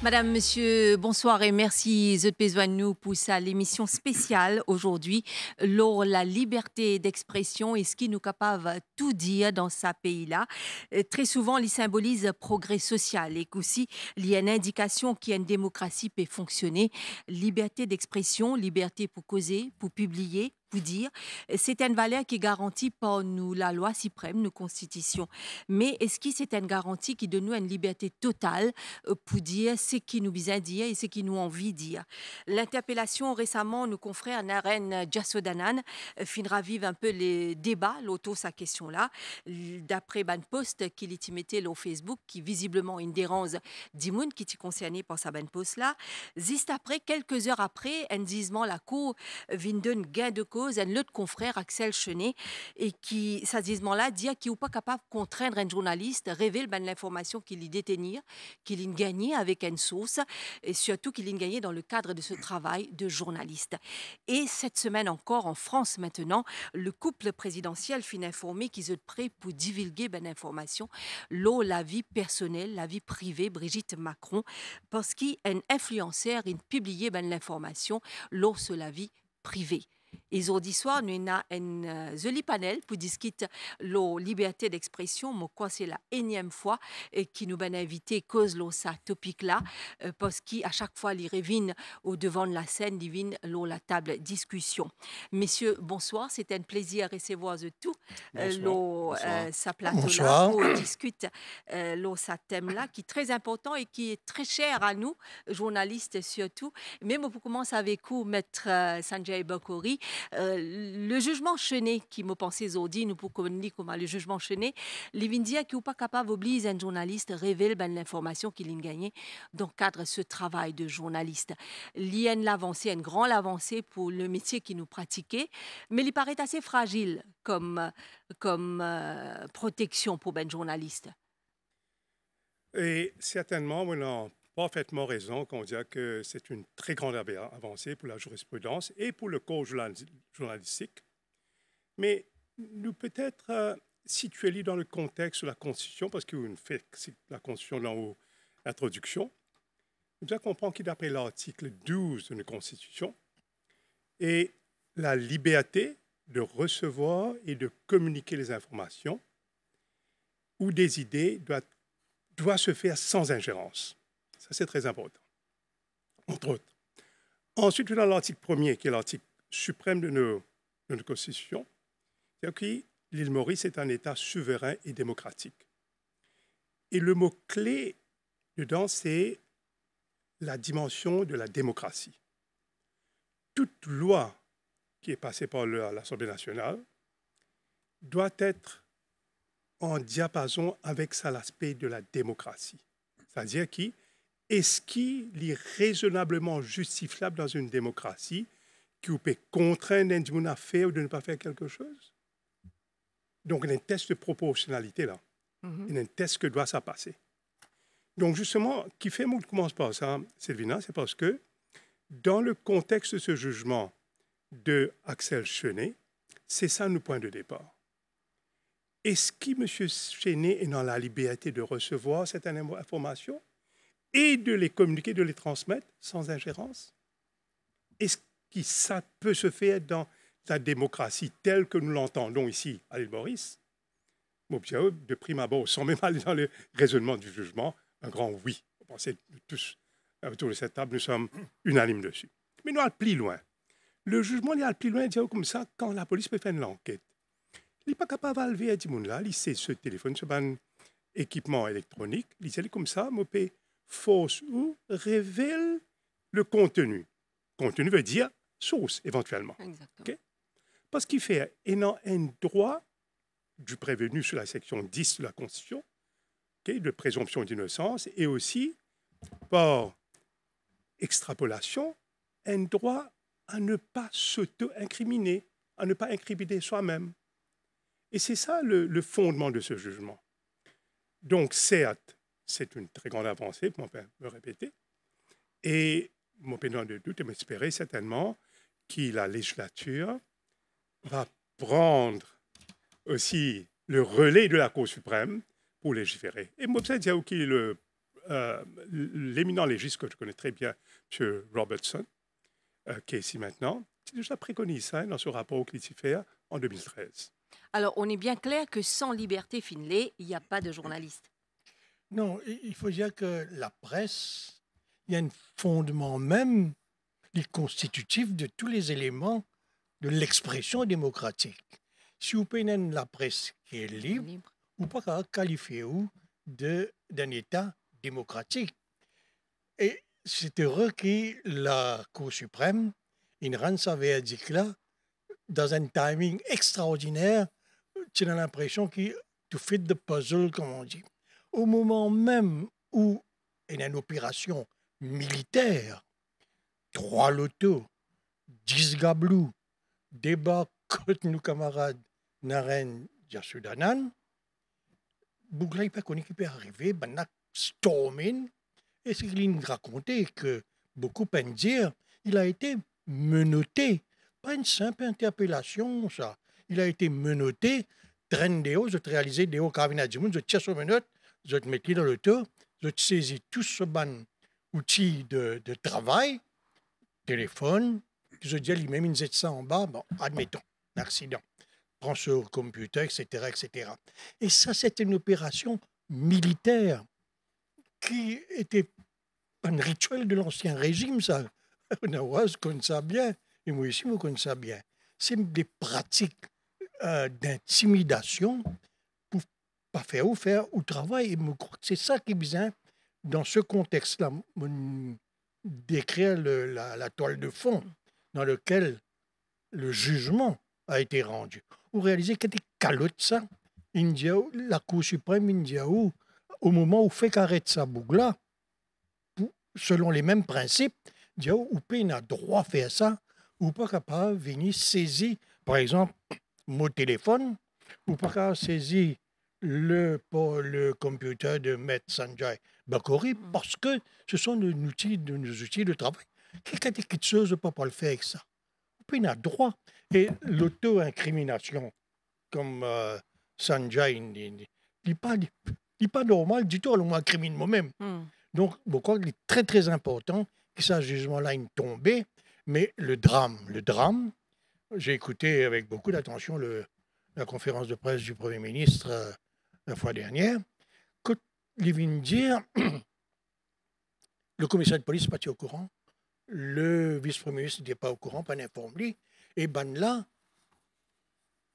Madame, Monsieur, bonsoir et merci de besoin de nous pour l'émission spéciale aujourd'hui. Lors la liberté d'expression et ce qui nous capable tout dire dans ce pays-là. Très souvent, il symbolise progrès social et qu'aussi il y a une indication qu'il y a une démocratie peut fonctionner. Liberté d'expression, liberté pour causer, pour publier, pour dire, c'est une valeur qui est garantie par nous, la loi suprême, nos constitutions. Mais est-ce que c'est une garantie qui donne nous une liberté totale pour dire ce qui nous vient dire et ce qui nous envie dire? L'interpellation récemment, nos confrères Naren Jassodanan fin ravive un peu les débats, l'auto sa question-là. D'après Ban Post, qu'il y mettait au Facebook, qui visiblement une dérange d'Imoun qui est concerné par sa Ban Post-là. Juste après, quelques heures après, un disement la cour vient d'un gain de cause, un autre confrère, Axel Chenet, et qui, ça disement-là, dit qu'il n'est pas capable de contraindre un journaliste, révèle ben, l'information qu'il y détenir, qu'il y gagné avec une source, et surtout qu'il y gagné dans le cadre de ce travail de journaliste. Et cette semaine encore, en France maintenant, le couple présidentiel fin informé qu'ils sont prêts pour divulguer ben information, la vie personnelle, la vie privée, Brigitte Macron, parce qu'un influenceur, il publié ben l'information, sur la vie privée. Et aujourd'hui soir, nous avons un joli panel pour discuter la liberté d'expression. Moi, quoi, c'est la énième fois qui nous a invité cause de ce topic-là, parce qu'à chaque fois, il revient au devant de la scène, il vient la table discussion. Messieurs, bonsoir. C'est un plaisir de recevoir de tout sa plateau-là pour discuter ce thème-là qui est très important et qui est très cher à nous, journalistes surtout. Même pour commencer avec vous, Maître Sanjay Bakori, le jugement Chenet qui me pensait aujourd'hui, nous pour communiquer comme le jugement Chenet, les Vindia qui n'est pas capable d'obliger un journaliste révèle ben, l'information qu'il a gagnée dans le cadre de ce travail de journaliste. Il y a une grande avancée pour le métier qui nous pratiquait, mais il paraît assez fragile comme protection pour ben journaliste. Et certainement, on a parfaitement raison quand on dit que c'est une très grande avancée pour la jurisprudence et pour le corps journalistique. Mais nous peut-être situer dans le contexte de la Constitution, parce que fait la Constitution dans l'introduction, nous devons comprendre que d'après l'article 12 de la Constitution, et la liberté de recevoir et de communiquer les informations ou des idées doit se faire sans ingérence. Ça, c'est très important, entre autres. Ensuite, dans l'article 1er, qui est l'article suprême de notre Constitution, c'est que l'île Maurice est un État souverain et démocratique. Et le mot-clé dedans, c'est la dimension de la démocratie. Toute loi qui est passée par l'Assemblée nationale doit être en diapason avec ça l'aspect de la démocratie. C'est-à-dire est-ce qu'il est raisonnablement justifiable dans une démocratie qui peut contraindre un individu à faire ou de ne pas faire quelque chose? Donc, il y a un test de proportionnalité là. Il y a un test que doit ça passer. Donc, justement, qui fait qu'on commence par ça, Sylvina, c'est parce que dans le contexte de ce jugement de Axel Chenet, c'est ça nos points de départ. Est-ce que M. Chenet est dans la liberté de recevoir certaines informations et de les communiquer, de les transmettre sans ingérence? Est-ce que ça peut se faire dans la démocratie telle que nous l'entendons ici à l'île Maurice? Bon, de prime abord, sans même aller dans le raisonnement du jugement, un grand oui. On pensait tous autour de cette table, nous sommes unanimes dessus. Mais nous allons plus loin. Le jugement il allait plus loin, dire comme ça, quand la police peut faire une enquête. Il n'est pas capable de lever à là, il sait ce téléphone, ce équipement électronique, il dit comme ça, il peut force ou révèle le contenu. Contenu veut dire source, éventuellement. Okay? Parce qu'il fait un droit du prévenu sur la section 10 de la Constitution, okay, de présomption d'innocence, et aussi, par extrapolation, un droit à ne pas s'auto-incriminer, à ne pas incriminer soi-même. Et c'est ça le fondement de ce jugement. Donc, certes, c'est une très grande avancée, pour me répéter, et mon pénal de doute et m'espérer certainement que la législature va prendre aussi le relais de la Cour suprême pour légiférer. Et moi, je dire que l'éminent légiste que je connais très bien, M. Robertson, qui est ici maintenant, qui déjà préconise ça dans ce rapport qu'il fait en 2013. Alors, on est bien clair que sans liberté, Finlay, il n'y a pas de journaliste. Non, il faut dire que la presse, il y a un fondement même, il est constitutif de tous les éléments de l'expression démocratique. Si vous prenez la presse qui est libre, vous ne pouvez pas qualifier d'un État démocratique. Et c'est heureux que la Cour suprême rende sa verdict-là dans un timing extraordinaire. Tu as l'impression que tu fais de puzzle, comme on dit. Au moment même où il y a une opération militaire, 3 lotos, 10 gablous, débat contre nos camarades Naren Yasudanan, Bougla n'est pas connu qui peut arriver, ben storming, et c'est qu'il racontait que beaucoup peuvent dire, il a été menotté, pas une simple interpellation, ça. Il a été menotté, traîne des hauts, je te réalisais des hauts carabinats du monde, je tire sur mes notes, je te mettais dans le tas, je te saisis tout ce ban outil de travail, téléphone, je dis lui-même, il disait ça en bas, bon, admettons, accident, prends sur computer, etc., etc. Et ça, c'était une opération militaire qui était un rituel de l'ancien régime, ça. Nawaz connaît ça bien, et moi ici, vous connaissez ça bien. C'est des pratiques d'intimidation pour pas faire ou travail. Et je crois que c'est ça qui est bien dans ce contexte-là, d'écrire la toile de fond dans lequel le jugement a été rendu. Vous réalisez qu'il y a des calottes, ça, la Cour suprême indienne, au moment où fait qu'arrête sa bougle-là, selon les mêmes principes, ou peut a droit à faire ça, ou pas capable de venir saisir, par exemple, mon téléphone, ou pas capable de saisir le computer de Maître Sanjay Bakori, parce que ce sont nos outils de travail. Quelqu'un qui quelque chose ne peut pas le faire avec ça. On peut a droit. Et l'auto-incrimination, comme Sanjay, il n'est pas normal du tout, on m'incrimine moi-même. Donc, je crois qu'il est très, très important que ce jugement-là ait tombé. Mais le drame, j'ai écouté avec beaucoup d'attention la conférence de presse du Premier ministre la fois dernière, que il vient dire, le commissaire de police n'est pas au courant, le vice-premier ministre n'était pas au courant, pas informé, et ben là,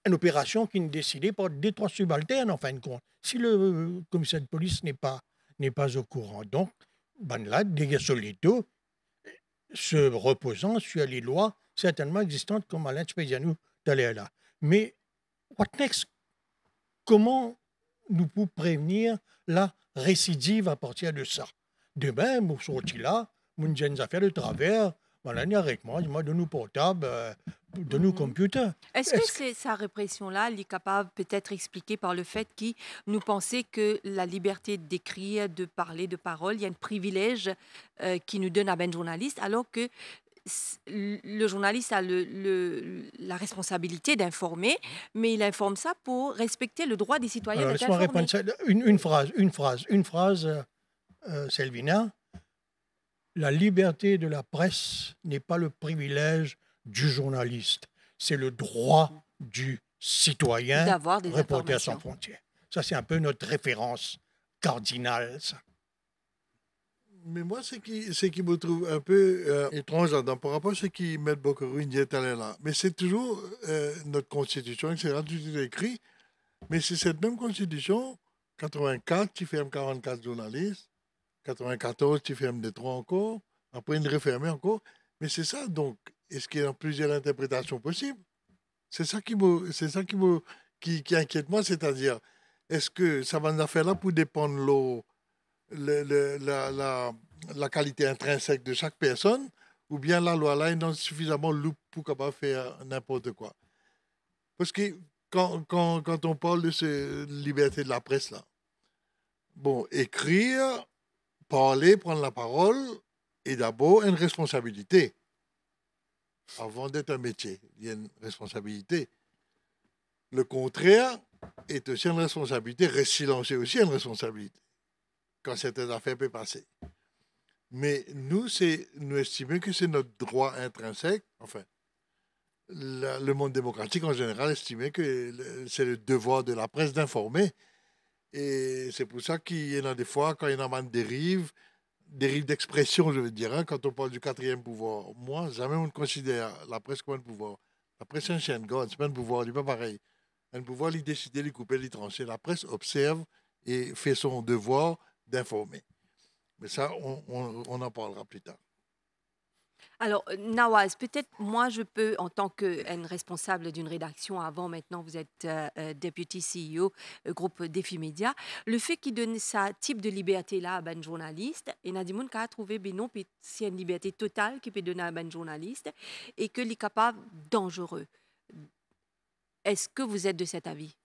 une opération qui est décidée par 2-3 subalternes, en fin de compte. Si le commissaire de police n'est pas au courant. Donc, ben là, des solidos se reposant sur les lois certainement existantes comme Alain Spézianou d'aller là. Mais, what next? Comment nous pouvons prévenir la récidive à partir de ça? Demain, nous sortis là, nous avons des affaires de travers, voilà, arrête-moi, dis-moi, de nous portables, de nous computers. Est-ce que sa répression-là, elle est capable peut-être expliquée par le fait que nous pensons que la liberté d'écrire, de parler, de parole, il y a un privilège qui nous donne à ben journaliste, alors que le journaliste a la responsabilité d'informer, mais il informe ça pour respecter le droit des citoyens d'être informés. Laisse-moi répondre ça. Une phrase, Selvina. La liberté de la presse n'est pas le privilège du journaliste, c'est le droit du citoyen d'avoir des Reporters sans frontières. Ça, c'est un peu notre référence cardinale, ça. Mais moi, ce qui me trouve un peu étrange là-dedans, par rapport à ce qui met Bokorou dit là. Mais c'est toujours notre constitution, etc., tout est écrit. Mais c'est cette même constitution, 84, qui ferme 44 journalistes, 94, tu fermes des 3 encore, après une refermer encore. Mais c'est ça, donc, est-ce qu'il y a plusieurs interprétations possibles? C'est ça qui inquiète moi, c'est-à-dire, est-ce que ça va nous faire là pour dépendre la qualité intrinsèque de chaque personne, ou bien la loi là est suffisamment loupe pour capable faire n'importe quoi? Parce que quand on parle de cette liberté de la presse là, bon, écrire, parler, prendre la parole est d'abord une responsabilité. Avant d'être un métier, il y a une responsabilité. Le contraire est aussi une responsabilité. Rester silencieux aussi une responsabilité. quand certaines affaires peuvent passer. Mais nous estimons que c'est notre droit intrinsèque, enfin, le monde démocratique en général estimait que c'est le devoir de la presse d'informer. Et c'est pour ça qu'il y en a des fois, quand il y en a une dérive d'expression, je veux dire, hein, quand on parle du quatrième pouvoir, moi, jamais on ne considère la presse comme un pouvoir. La presse, c'est un chien de garde, c'est pas un pouvoir, c'est pas pareil. Un pouvoir, il décide, il couper, il trancher. La presse observe et fait son devoir d'informer. Mais ça, on en parlera plus tard. Alors, Nawaz, peut-être moi, je peux, en tant que responsable d'une rédaction, avant, maintenant, vous êtes deputy CEO, groupe Défi Média, le fait qu'il donne ce type de liberté-là à un journaliste, et Nadimoun a trouvé, ben non, c'est une liberté totale qu'il peut donner à un journaliste, et que est capable dangereux. Est-ce que vous êtes de cet avis?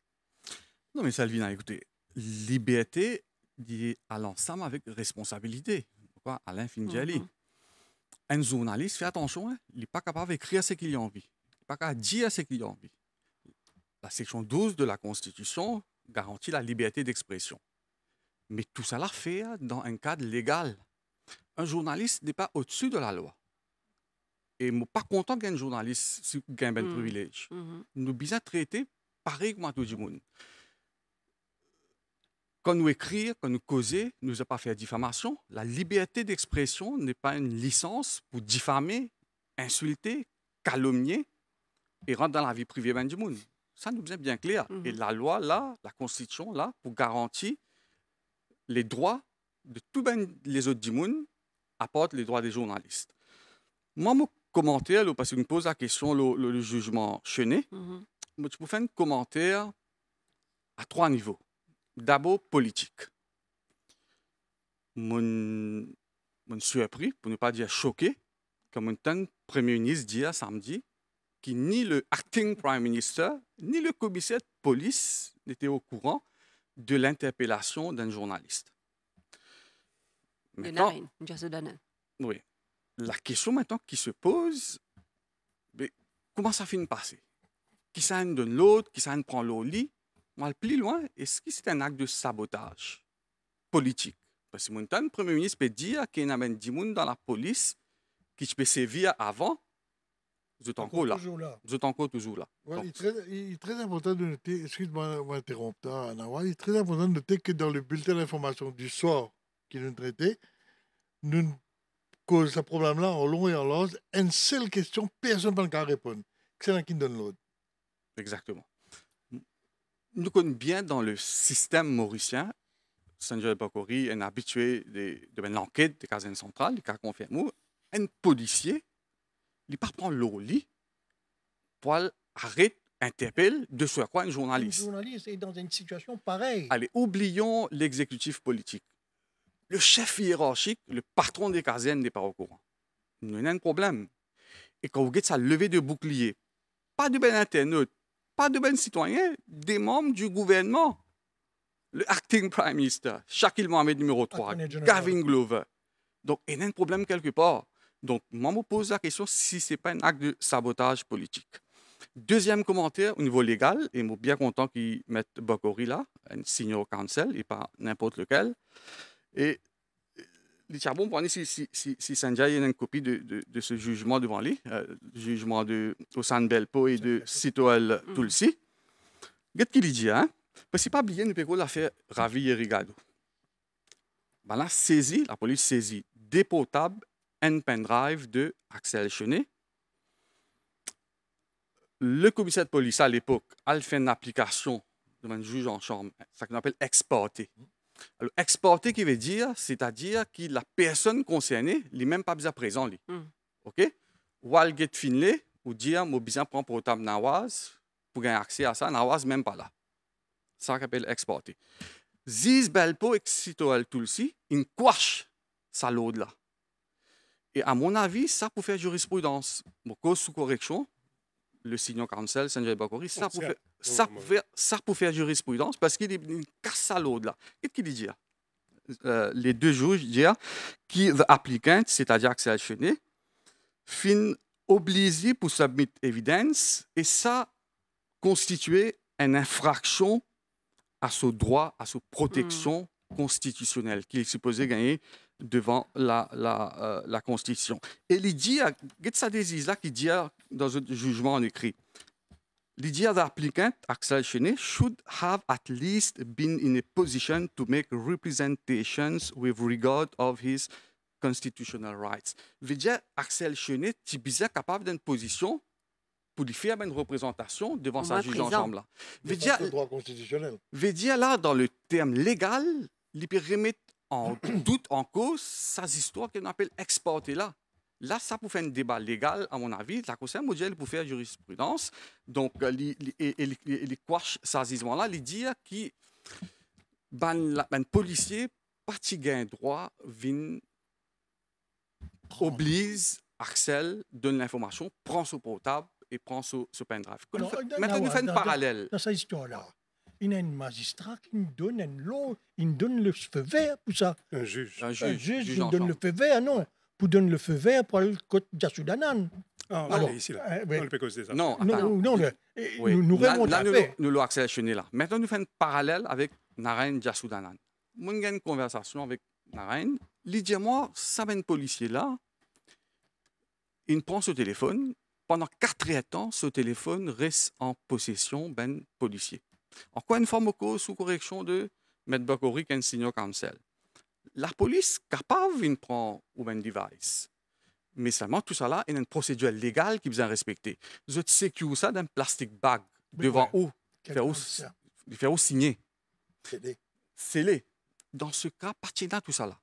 Non, mais Salvina, écoutez, liberté liée à l'ensemble avec responsabilité. Pourquoi Alain Finjali. Un journaliste, fait attention, hein, il n'est pas capable d'écrire ce qu'il a envie. Il n'est pas capable de dire ce qu'il a envie. La section 12 de la Constitution garantit la liberté d'expression. Mais tout ça l'a fait dans un cadre légal. Un journaliste n'est pas au-dessus de la loi. Et je ne suis pas content qu'un journaliste ait un privilège. Nous sommes bien traités pareil comme tout le monde. Quand nous écrivons, quand nous causons, nous n'avons pas fait diffamation. La liberté d'expression n'est pas une licence pour diffamer, insulter, calomnier et rentrer dans la vie privée du monde. Ça nous est bien clair. Et la loi, là, la Constitution, là, pour garantir les droits de tous les autres du monde, apporte les droits des journalistes. Moi, mon commentaire, parce que me pose la question, le jugement Chenet, je peux faire un commentaire à 3 niveaux. D'abord, politique. Je suis surpris, pour ne pas dire choqué, comme un Premier ministre dit samedi, que ni le acting Prime Minister, ni le commissaire de police n'étaient au courant de l'interpellation d'un journaliste. Maintenant, oui. La question maintenant qui se pose, comment ça finit de passer? Qui ça donne l'autre, qui ça prend l'autre lit? Moi, plus loin, est-ce que c'est un acte de sabotage politique? Parce que le Premier ministre peut dire qu'il y a des gens dans la police qui peut servir avant, vous êtes encore là. Vous êtes encore toujours là. Ouais, il est très important de noter, excuse-moi de m'interrompre, Anawa, il est très important de noter que dans le bulletin d'information du soir qui nous traitait, nous causons ce problème-là en long et en large. Une seule question, personne ne peut répondre. C'est là qui donne l'autre. Exactement. Nous connaissons bien dans le système mauricien, Sanjay Bakori, un habitué de l'enquête de Caserne Centrale, il a confirmé, un policier, il ne peut pas prendre le lit pour arrêter, interpeller, de ce quoi un journaliste. Un journaliste est dans une situation pareille. Allez, oublions l'exécutif politique. Le chef hiérarchique, le patron des casernes n'est pas au courant. Il y a un problème. Et quand vous dites ça, lever de bouclier, pas de ben internaute, pas de ben citoyen, des membres du gouvernement. Le acting prime minister, Shakil Mohamed numéro 3, Gavin Glover. Donc, il y a un problème quelque part. Donc, moi, je me pose la question si ce n'est pas un acte de sabotage politique. Deuxième commentaire au niveau légal, et je suis bien content qu'ils mettent Bakori là, un senior counsel, et pas n'importe lequel. Et il est bon pour nous si Sanjay a une copie de ce jugement devant lui, jugement de Osan Belpo et de Sitoel Tulsi. Qu'est-ce qu'il dit, hein? Parce que pas bien, nous pouvons l'affaire Ravi et Rigado. Ben là, la police saisit déportable un pendrive de Axel Chenet. Le commissaire de police à l'époque a fait une application devant un juge en chambre, ça qu'on appelle exporter. Alors, exporter qui veut dire, c'est-à-dire que la personne concernée n'est même pas besoin présent. OK? Ou elle get finlé, ou dire, moi besoin prendre portable Nawaz pour gagner accès à ça, Nawaz même pas là. Ça qu'on appelle exporter. Ziz Belpo et Sitoel Tulsi, ils quashent ça load là. Et à mon avis, ça pour faire jurisprudence. Beaucoup sous correction, le senior counsel, Sanjay Bakori, ça pour faire jurisprudence parce qu'il casse ça load là. Qu'est-ce qu'il dit? Les deux juges disent que l'applicant, c'est-à-dire Axel Chenet, fin obligé pour submettre évidence et ça constituait une infraction à son droit, à sa protection constitutionnel qu'il est supposé gagner devant la Constitution. Et il dit, ça des là qui dit dans un jugement en écrit, il dit the applicant, Axel Chenet, should have at least been in a position to make representations with regard of his constitutional rights. Il veut dire, Axel Chenet, tu es capable d'une position pour lui faire une représentation devant sa juge en chambre. Le droit constitutionnel. Veut dire là, dans le terme légal, il peut remettre en doute, en cause, ces histoires qu'on appelle exporter là. Là, ça pour faire un débat légal, à mon avis, la Conseil mondial pour faire jurisprudence. Donc, il quash ces histoires-là, il dit que ben policier, parti gain droit, vient oblige Axel, donne l'information, prend son portable et prend ce pendrive. Maintenant, nous faisons un parallèle. Dans cette histoire-là, il y a un magistrat qui nous donne le feu vert pour ça. Un juge. Un juge nous donne le feu vert, non. Pour donner le feu vert pour le côte Jassoudanan. Ah, alors, ici, là. On le peut causer ça. Non, oui. nous remontons après. Nous l'avons accéléré là. Maintenant, nous faisons un parallèle avec Narayan Jassoudanan. Moi, j'ai une conversation avec Narayan. Il dit, moi, ça va un policier là. Il prend ce téléphone. Pendant 4 ans, ce téléphone reste en possession d'un policier. Encore une forme sous correction de M. Bakori qui est un senior counsel. La police capable de prendre un device. Mais seulement tout ça là, il y a une procédure légale qui besoin respecter. Je sais que ça dans un plastic bag devant où il fait signer. Scellé. Dans ce cas, partir de tout ça là.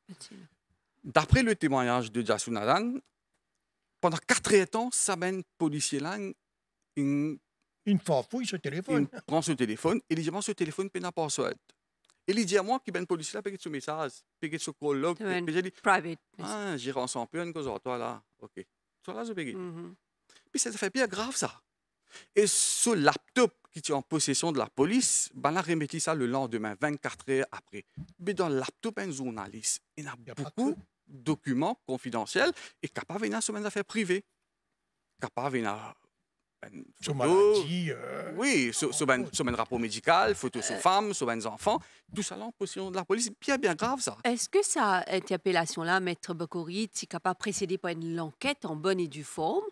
D'après le témoignage de Jassoudanan, pendant 4 ans, ça mène policier là, il farfouille ce téléphone. Il prend ce téléphone et il dit, ce téléphone peut pas password. Et il dit à moi qu'il y a un policier là, peut-être ce message, peut-être ce colloque. Private. Ah, j'ai rendu un peu une cause à toi là. OK. Ça là, je peux. Puis ça fait bien grave ça. Et ce laptop qui est en possession de la police, ben là, remettit ça le lendemain, 24 heures après. Mais dans le laptop, un journaliste, il y a beaucoup de documents confidentiels et capable de faire des affaires privées. Capable de sur maladie. Oui, sur un rapport médical, photos sur femmes, sur des enfants. Tout ça là en possession de la police. C'est bien grave ça. Est-ce que cette interpellation-là, Maître Bakori, est capable de précéder par une enquête en bonne et due forme,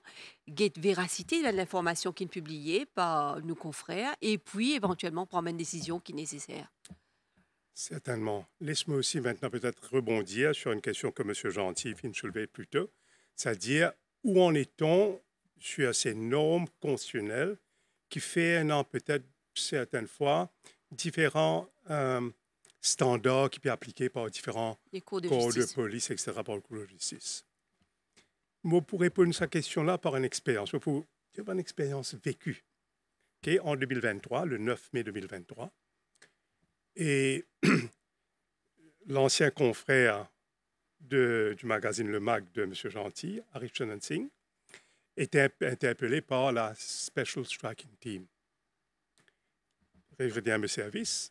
get véracité de l'information qui est publiée par nos confrères et puis éventuellement prendre une décision qui est nécessaire? Certainement. Laisse-moi aussi maintenant peut-être rebondir sur une question que M. Gentil vient de soulever plus tôt, c'est-à-dire où en est-on sur ces normes constitutionnelles qui font peut-être certaines fois différents standards qui peuvent être appliqués par différents codes de police, etc., par le cours de justice. Moi, pour répondre à cette question-là par une expérience, pour dire une expérience vécue, en 2023, le 9 mai 2023, et l'ancien confrère du magazine Le Mag de M. Gentil, Arif Chandan Singh, était interpellé par la Special Striking Team. Je viens à mes services.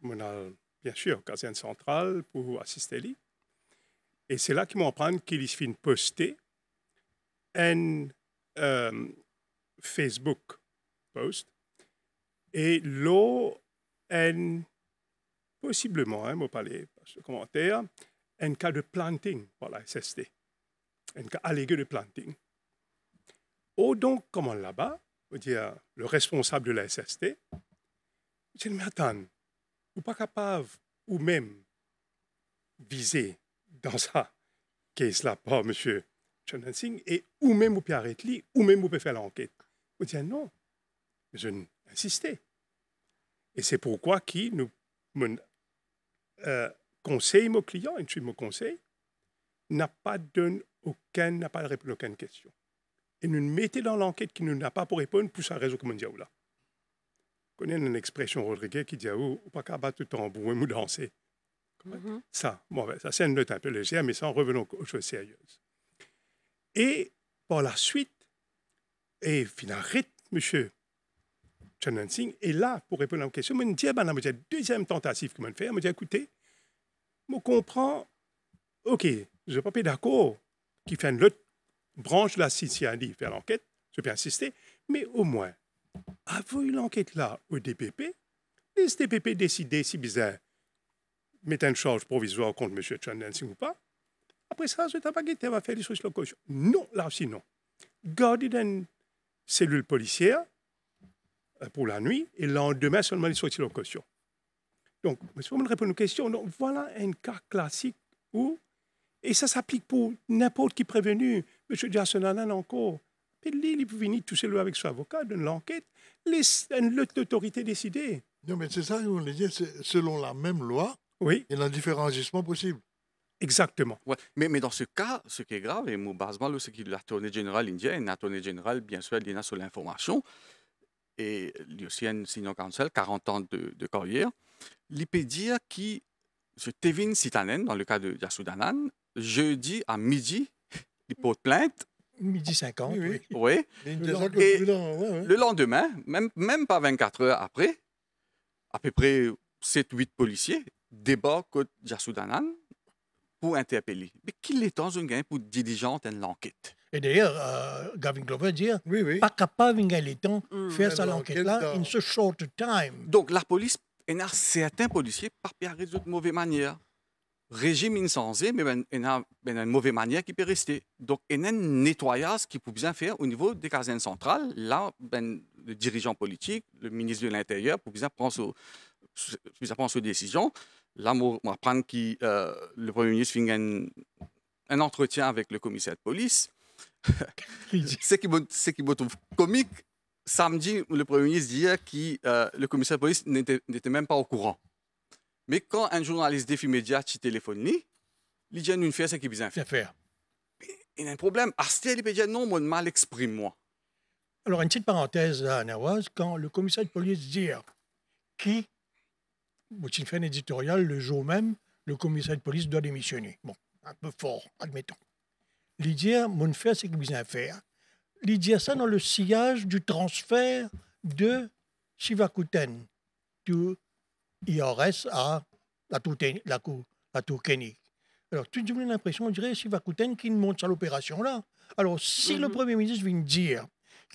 On a, bien sûr, caserne centrale pour assister lui. Et c'est là qu'ils m'ont appris qu'il finit poster un Facebook post. Et là, possiblement, je parler de commentaire, un cas de planting par la SST. Un cas allégué de planting. Donc, comment là-bas, dire le responsable de la SST, je dis, mais attends, vous pas capable, ou même viser dans ça, case-là, par M. Chandan Singh, et ou même vous pouvez arrêter, ou même vous pouvez faire l'enquête. Vous dites, non, je insistais. Et c'est pourquoi nous conseille mon client, et mon conseil, n'a pas répondu à aucune question. Et nous mettons dans l'enquête qui n'a pas pour répondre pour sa raison, comme on dit là. On connaît une expression Rodriguez qui dit ou pas qu'à battre tout le temps, ou danser. Ça, ça c'est une note un peu légère, mais ça, revenons aux choses sérieuses. Et par la suite, et finalement, M. Chandan Singh est là pour répondre à la question. Je me dis, la deuxième tentative que je fais, je me dis, écoutez, je comprends, OK, je ne suis pas d'accord qu'il fait une autre branche de la CCID faire l'enquête, je peux insister, mais au moins, avant l'enquête là au DPP, les DPP décidaient si bizarre, mettre une charge provisoire contre M. Chan Dancing ou pas. Après ça, je n'ai pas guetté, va faire des choses location. Non, là aussi, non. Garder dans une cellule policière pour la nuit et le lendemain seulement les sorties location. Donc, si vous me répondez aux questions, donc voilà un cas classique où, et ça s'applique pour n'importe qui prévenu, M. Jason Anan encore. Puis il peut venir tout seul avec son avocat, donner l'enquête, laisse l'autorité décider. Non, mais c'est ça que vous voulez dire, c'est selon la même loi, Oui, il y a un différenciement possible. exactement. Ouais. Mais dans ce cas, ce qui est grave, et basement, c'est que l'attorney général indien, un attorney général, bien sûr, il y en a sur l'information, et il y a aussi un senior counsel, 40 ans de carrière, il peut dire que ce Tevin Sitanen, dans le cas de Yasudanan, jeudi à midi, il porte plainte. Midi 50, Oui, oui. oui. Oui. Il y a une Le des lendemain. actes Et prudents, ouais, ouais. le lendemain, même pas 24 heures après, à peu près 7-8 policiers débarquent à Yasudanan pour interpeller. Mais qu'il est dans un gain pour diligenter l'enquête. Et d'ailleurs, Gavin Glover dit, Oui, oui. pas capable de gagner le temps Mm. faire Mais ça l'enquête l'enquête-là dans- in ce short time. Donc, la police, il y a certains policiers pas bien résoudre de mauvaise manière. Régime insensé, mais il y a une mauvaise manière qui peut rester. Donc, il y a un nettoyage qu'il faut bien faire au niveau des casernes centrales. Là, le dirigeant politique, le ministre de l'Intérieur, pour bien prendre ses décisions. Là, on va prendre que le Premier ministre fait un entretien avec le commissaire de police. Il dit, Ce qui me trouve comique, samedi, le Premier ministre dit que le commissaire de police n'était même pas au courant. Mais quand un journaliste défi média qui téléphone, il dit une fois ce qu'il besoin faire. c'est faire. Il y a un problème. Astel, il peut dire non, moi, mal exprime-moi. Alors, une petite parenthèse à Nawaz, quand le commissaire de police dit qui, il fait un éditorial le jour même, le commissaire de police doit démissionner. Bon, un peu fort, admettons. Il dit, mon frère, c'est qu'il besoin faire. Il dit ça dans le sillage du transfert de Shivakuten, du IRS à la Tourkeni. Alors, tu as l'impression, on dirait Shivakuten qui monte sur l'opération-là. Alors, si le Premier ministre vient dire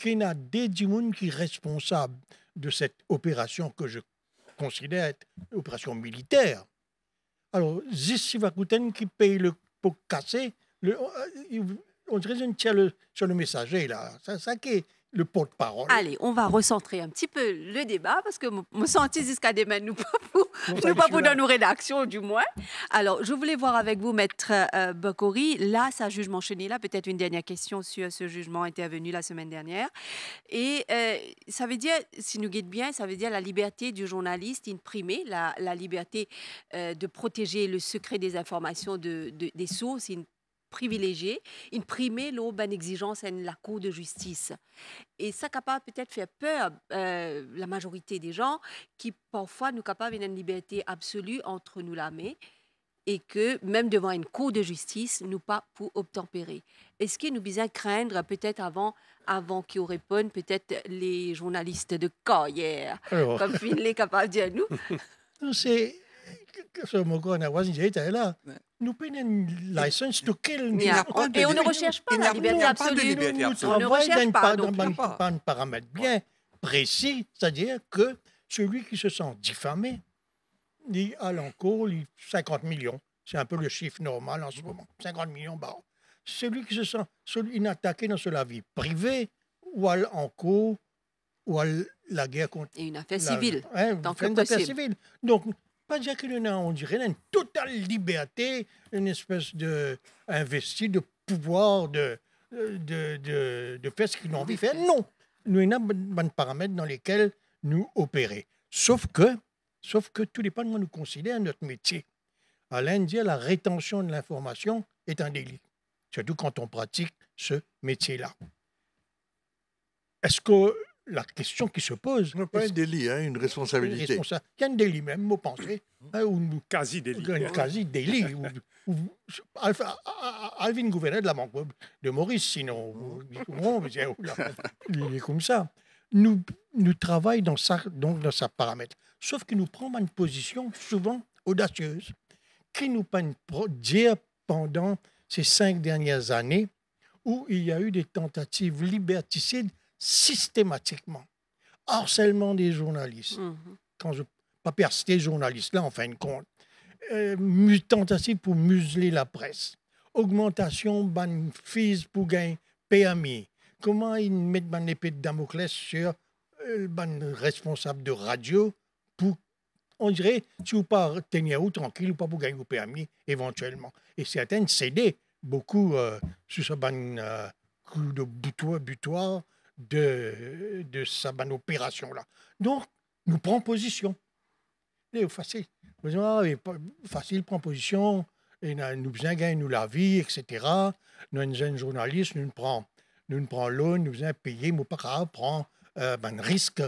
qu'il y a des gens qui sont responsables de cette opération que je considère être une opération militaire, alors, Shivakuten qui paye le pot cassé, on dirait qu'on tient sur le messager, là. C'est ça qui est le porte-parole. Allez, on va recentrer un petit peu le débat parce que me sentis jusqu'à demain, nous pas pour je dans nos rédactions du moins. Alors, je voulais voir avec vous, Maître Bokory, là, ça jugement Cheney, là, peut-être une dernière question sur ce jugement intervenu la semaine dernière. Et ça veut dire, si nous guide bien, ça veut dire la liberté du journaliste imprimée, la liberté de protéger le secret des informations des sources, privilégié, une primée l'urbaine exigence en la Cour de justice. Et ça capable peut-être faire peur la majorité des gens qui parfois nous capables d'une liberté absolue entre nous la main et que même devant une Cour de justice, nous pas pour obtempérer. Est-ce que nous besoin craindre peut-être avant qu'ils répondent peut-être les journalistes de carrière, Alors, comme Finlay capable de dire nous? c'est ce mot qu'on a voisin était là. Nous prenons une licence to kill. Et on ne recherche pas la liberté absolue. On ne recherche pas. dans non plus. un paramètre bien précis, c'est-à-dire que celui qui se sent diffamé, il a l'encours 50 millions. C'est un peu le chiffre normal en ce moment. 50 millions par an. Celui qui se sent inattaqué dans sa vie privée, ou en cours, ou à la guerre contre. Et une affaire civile. Tant que une affaire possible. civile. Donc, pas dire qu'il y a, on dirait, une totale liberté, une espèce de investi de pouvoir de faire ce qu'ils ont envie de faire. Non. Nous avons des paramètres dans lesquels nous opérer. Sauf que tout dépend de comment nous considérons notre métier. À l'Indien, la rétention de l'information est un délit, surtout quand on pratique ce métier-là. Est-ce que la question qui se pose... Non, pas un délit, hein, une responsabilité. Il y a un délit même, vous pensez, ou Quasi-délit. un quasi-délit. Alvin gouverneur de la Banque de Maurice, sinon, il est comme ça. Nous travaillons dans sa paramètre. Sauf que nous prenons une position souvent audacieuse, qui nous peine dire pendant ces 5 dernières années où il y a eu des tentatives liberticides systématiquement. Harcèlement des journalistes. Quand je pas percer les journalistes là, en fin de compte. tentative pour museler la presse. Augmentation ban fees pour gagner PMI. Comment ils mettent ban épée de Damoclès sur ban responsable de radio pour, on dirait, si vous pas tenir ou tranquille ou pas pour gagner au PMI éventuellement. Et certaines cédaient beaucoup sur ce ban coup de butoir de sa ban opération-là. Donc, nous prenons position. C'est facile. Facile, prend position. Et nous besoin gagner nous la vie, etc. Nous, un jeune journaliste, nous prenons l'eau, nous besoin payer, mais pas prendre un risque,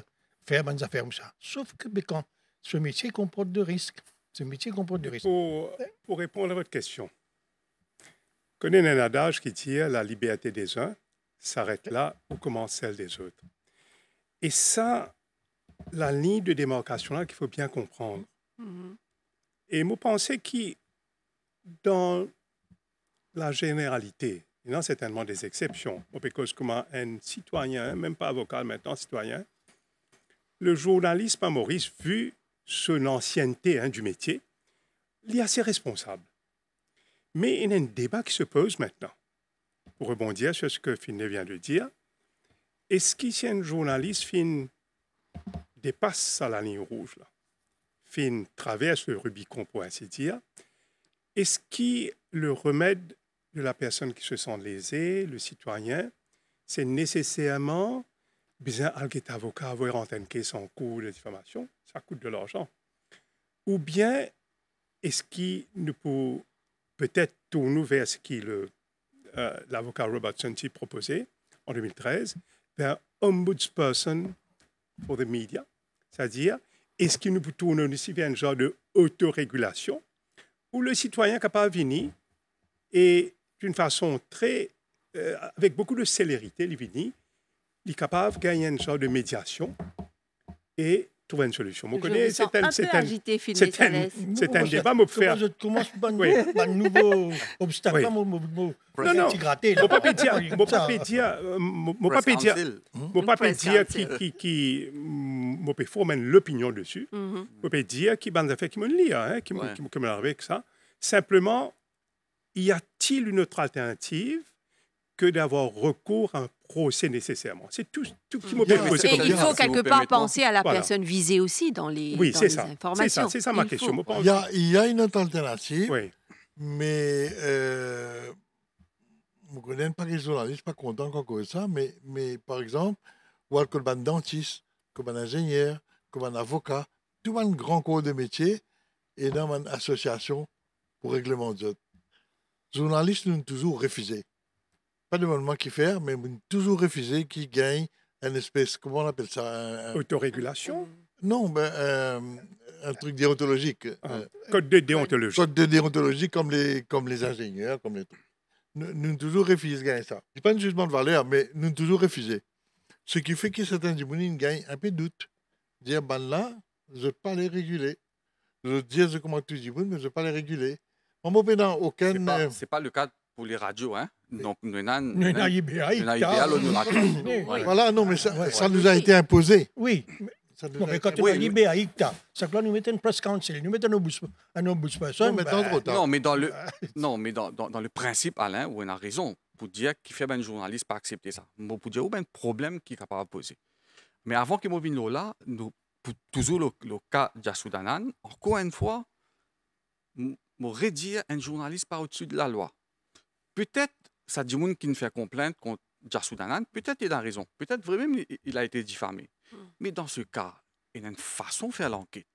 faire des affaires comme ça. Sauf que quand ce métier comporte de risques. Pour répondre à votre question, je connais un adage qui dit la liberté des uns s'arrête là où commence celle des autres. Et ça, la ligne de démarcation là qu'il faut bien comprendre. Et moi, pensez que dans la généralité, il y a certainement des exceptions. Parce que comme un citoyen, même pas avocat, maintenant citoyen, le journalisme à Maurice, vu son ancienneté du métier, il est assez responsable. Mais il y a un débat qui se pose maintenant. Pour rebondir sur ce que Finlay vient de dire, est-ce qu'ici un journaliste dépasse la ligne rouge, là, traverse le Rubicon, pour ainsi dire, est-ce que le remède de la personne qui se sent lésée, le citoyen, c'est nécessairement besoin d'être avocat, avoir en caisse en cours de diffamation, ça coûte de l'argent. Ou bien, est-ce qu'il nous peut peut-être tourner vers ce que l'avocat Robertson s'y proposait en 2013, vers Ombudsperson for the Media, c'est-à-dire, est-ce qu'il nous peut tourner aussi vers un genre d'autorégulation où le citoyen est capable de venir et d'une façon très, avec beaucoup de célérité, il est capable de gagner une sorte de médiation et trouver une solution. Je vous sens un peu agité, Finlay Salès. C'est un débat, mais faire... Je commence par un nouveau obstacle. Non, non. Mon papa dire qui mon père faut mettre l'opinion dessus. Mon père dire qui bande d'affaires qui me lit, qui me avec ça. Simplement, y a-t-il une autre alternative que d'avoir recours à un procès nécessairement? C'est tout qui m'a posé comme question. Et il faut quelque part penser à la personne visée aussi dans les, informations. C'est ça ma question. Il y a une autre alternative, mais je ne connais pas les journalistes, pas content encore ça, mais par exemple, voir comme un dentiste, comme un ingénieur, comme un avocat, tout un grand corps de métier et dans une association pour règlement de journalistes, nous avons toujours refusé. Pas de moment qui faire, mais nous avons toujours refusé qui gagne une espèce, comment on appelle ça? Autorégulation? Non, un truc déontologique. Code de déontologie. Code de déontologie comme les ingénieurs, comme les trucs. Nous avons toujours refusé de gagner ça. Ce n'est pas un jugement de valeur, mais nous avons toujours refusé. Ce qui fait que certains gens gagnent un peu de doute. Dire, ben là, je ne vais pas les réguler. Je veux dire, je commande tout le monde, mais je ne vais pas les réguler. Ce n'est pas le cas pour les radios. Hein? Donc, nous avons voilà, non, mais ça nous a été imposé. Oui. Mais quand on a libéré à ICTA, ça que là, nous mettons une press council, nous mettons un ombudsperson. Non, mais dans le principe, Alain, où on a raison, pour dire qu'il fait un journaliste pas accepter ça. Pour dire où un problème qui est capable de poser. Mais avant que nous là, nous toujours le cas d'Yassoudanan, encore une fois, m'aurait dit un journaliste pas au-dessus de la loi. Peut-être, ça dit qui ne fait complainte contre Yassoudanan, peut-être il a raison. Peut-être vraiment il a été diffamé. Mais dans ce cas, il y a une façon de faire l'enquête.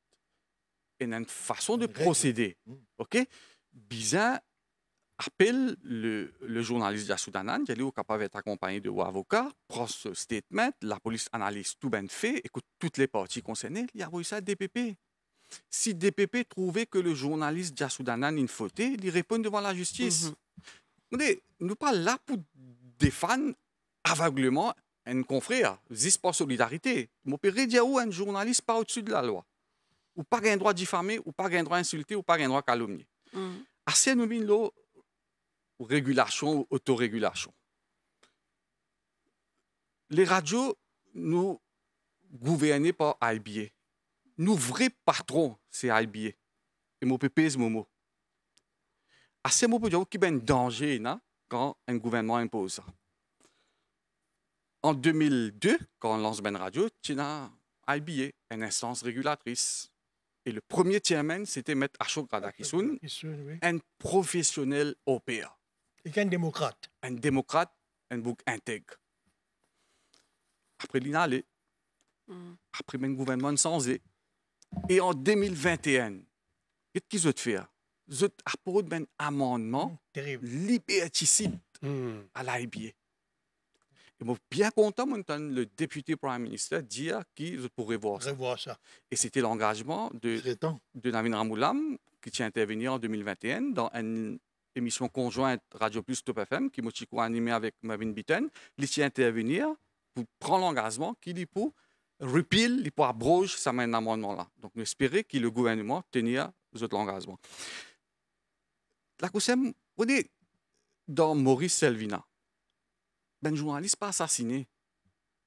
Il y a une façon de procéder. OK? Bizarre appelle le journaliste Yassoudanan, il est capable d'être accompagné de avocat, prend ce statement, la police analyse tout bien fait, écoute toutes les parties concernées, il y a eu ça à DPP. Si DPP trouvait que le journaliste Yassoudanan est une faute, il répond devant la justice. Nous ne sommes pas là pour défendre aveuglément un confrère, c'est pas solidarité. Mon père dit où un journaliste pas au-dessus de la loi. Ou pas un droit diffamer, ou pas un droit insulter, ou pas un droit calomnier. Assez nous avons régulation ou autorégulation. Les radios, nous gouvernés par IBA. Nous vrais patrons, c'est IBA. et mon pépé ce moment. À ce moment, il y a un danger quand un gouvernement impose ça. En 2002, quand on lance Ben Radio, tu as IBA, une instance régulatrice. Et le premier chairman, c'était M. Ashok Radhakrishnan, Oui. un professionnel OPA. Et qu'un démocrate. Un démocrate, un bouc intègre. Après l'inalé, après un gouvernement sans eux. Et en 2021, qu'est-ce qu'ils ont fait? Ils ont apporté un amendement Terrible. liberticide à l'IBA. Et moi, bien content, le député Prime Minister dit qu'il pourrait voir ça. Revoir ça. Et c'était l'engagement de Navin Ramoulam qui tient à intervenir en 2021 dans une émission conjointe Radio Plus Top FM qui m'a animé avec Marvin Bitten. Il tient à intervenir pour prendre l'engagement qu'il pour repeal, il pour abroger ça un amendement-là. Donc, nous espérons que le gouvernement tenir l'engagement. La question, vous dites, dans Maurice Selvina, un journaliste pas assassiné,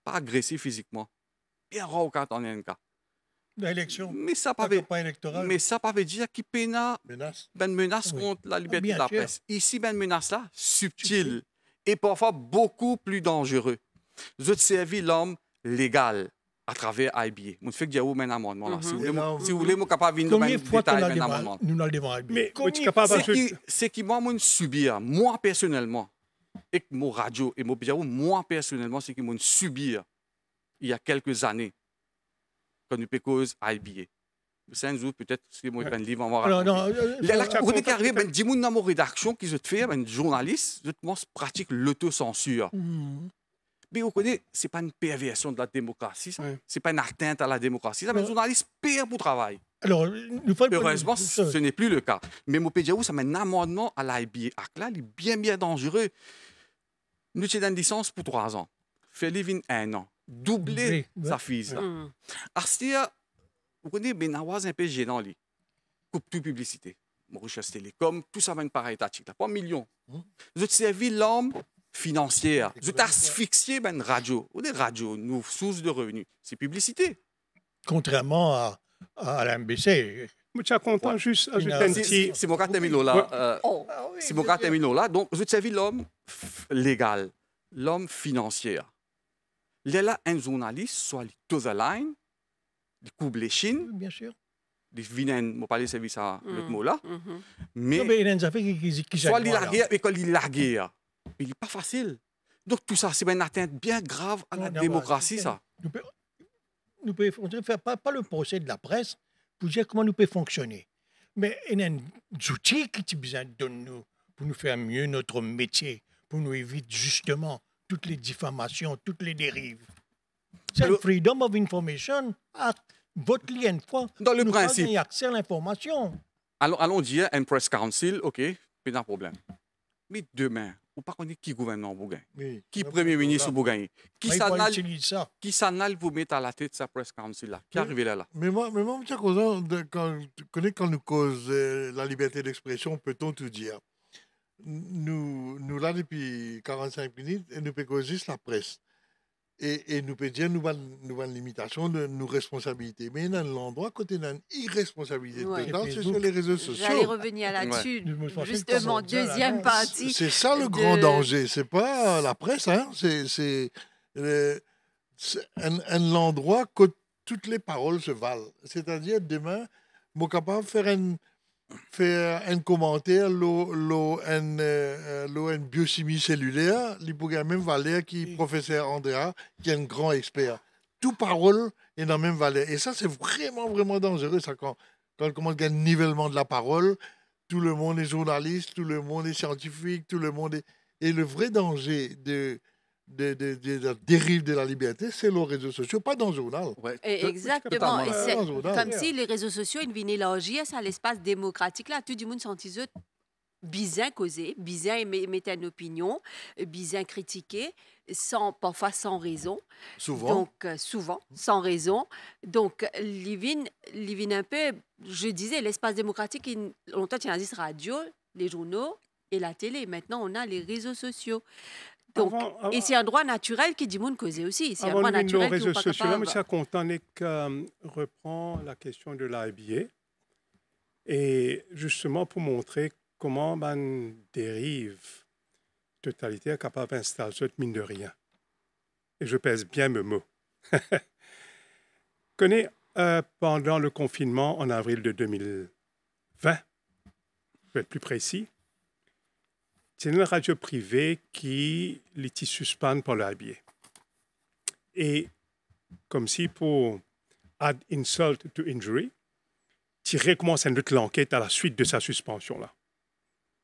pas agressé physiquement, bien rare quand on est un cas. L'élection. Mais ça Pas pas campagne électorale. mais ça pas veut dire qu'il y a une menace Oui. contre la liberté Bien de la sûr. presse. Ici, une menace-là, subtile et parfois beaucoup plus dangereux. Vous avez servi l'homme légal à travers IBA. Je fais que j'ai un amendement là. Si vous voulez, je suis capable de Combien de vous fois qu'on a détailler un amendement. nous dans le devant Mais Combien tu es capable C'est qui moi, subir, moi personnellement, et que mon radio et mon bijou, moi personnellement, c'est qui m'ont subir il y a quelques années, quand nous cause IBA. C'est un jour, peut-être, si moi, un livre, on va Alors, non, vous dites qu'il arrive, ben, dis-moi dans mon rédaction qui se fait, un journaliste, je pratique l'autocensure. Mais vous connaissez, ce n'est pas une perversion de la démocratie, ça. Ce n'est pas une atteinte à la démocratie. Ça, un journaliste perd pour travail. Alors, Heureusement, ce n'est plus le cas. Mais mon PDAO, ça met un amendement à l'IBA Act là, il est bien, bien dangereux. Nous avons une licence pour 3 ans. Fait vivre 1 an. Doubler sa fille. Astia, vous connaissez, ben, un peu gênant, lui. Coupe toute publicité. Mauritius Télécom, tout ça va une pareille tactique. Pas 1 million. Vous avez servi l'homme financière. Vous êtes asphyxié ben radio. Ou des radios, nos sources de revenus. C'est publicité. Contrairement à l'MBC. Je suis content juste ajouter un petit... C'est mon cas terminal là. C'est mon cas terminal là. Donc, vous avez servi l'homme légal, l'homme financier. Là, un journaliste, soit les tous line, les coups les chines, Bien sûr. les vinen, je ne parler service à l'autre mot là. Mais, Non, mais il y a des affaires qui soit il larguer et quand il larguer. Il n'est pas facile. Donc, tout ça, c'est une atteinte bien grave à la démocratie, ça. Nous pouvons faire pas le procès de la presse pour dire comment nous pouvons fonctionner. Mais il y a des outils qui ont besoin de nous pour nous faire mieux notre métier, pour nous éviter justement toutes les diffamations, toutes les dérives. C'est le Freedom of Information Act. Votre lien fois. Dans le principe. Il y a accès à l'information. Allons dire un press council, OK, pas de problème. Mais demain, ou pas connaître qui gouvernement vous gagne, qui premier ministre vous gagne, qui s'anale vous mettre à la tête de sa press council là, qui arrive là. Mais moi, je connais quand nous cause la liberté d'expression, peut-on tout dire. Nous là depuis 45 minutes et nous pouvons causer la presse. Et nous pouvons dire nous avons une limitation de nos responsabilités. Mais dans l'endroit, côté d'une irresponsabilité totale, c'est sur les réseaux sociaux. J'allais revenir là-dessus. Justement, deuxième partie. C'est ça le grand danger. C'est pas la presse, hein. C'est un endroit où toutes les paroles se valent. C'est-à-dire, demain, je suis capable de faire un commentaire, un biochimie cellulaire, il pourrait même valeur qui professeur Andrea, qui est un grand expert. Toute parole est dans la même valeur. Et ça, c'est vraiment, vraiment dangereux. Ça, quand on commence à un nivellement de la parole, tout le monde est journaliste, tout le monde est scientifique, tout le monde est... Et le vrai danger de la dérive de la liberté, c'est les réseaux sociaux, pas dans le journal. Ouais, exactement. Et c'est comme yeah. si les réseaux sociaux ils venaient élargir à l'espace démocratique là. Tout le monde sentit bizarre causer, bizarre mettre une opinion, bizarre critiquer, parfois sans raison. Souvent. Donc, souvent, sans raison. Donc, Livin un peu, je disais, l'espace démocratique, longtemps, il y a la radio, les journaux et la télé. Maintenant, on a les réseaux sociaux. Donc, et c'est un droit naturel qui dit monde causer aussi. C'est un droit naturel qui réseaux pas sociaux. capable. Je suis content reprend la question de l'IBA. Et justement pour montrer comment une dérive totalitaire est capable d'installer mine de rien. Et je pèse bien mes mots. Connais, pendant le confinement en avril de 2020, je vais être plus précis, c'est une radio privée qui l'était suspendue pour l'habiller. Et comme si pour add insult to injury, tu recommences l'enquête à la suite de sa suspension-là.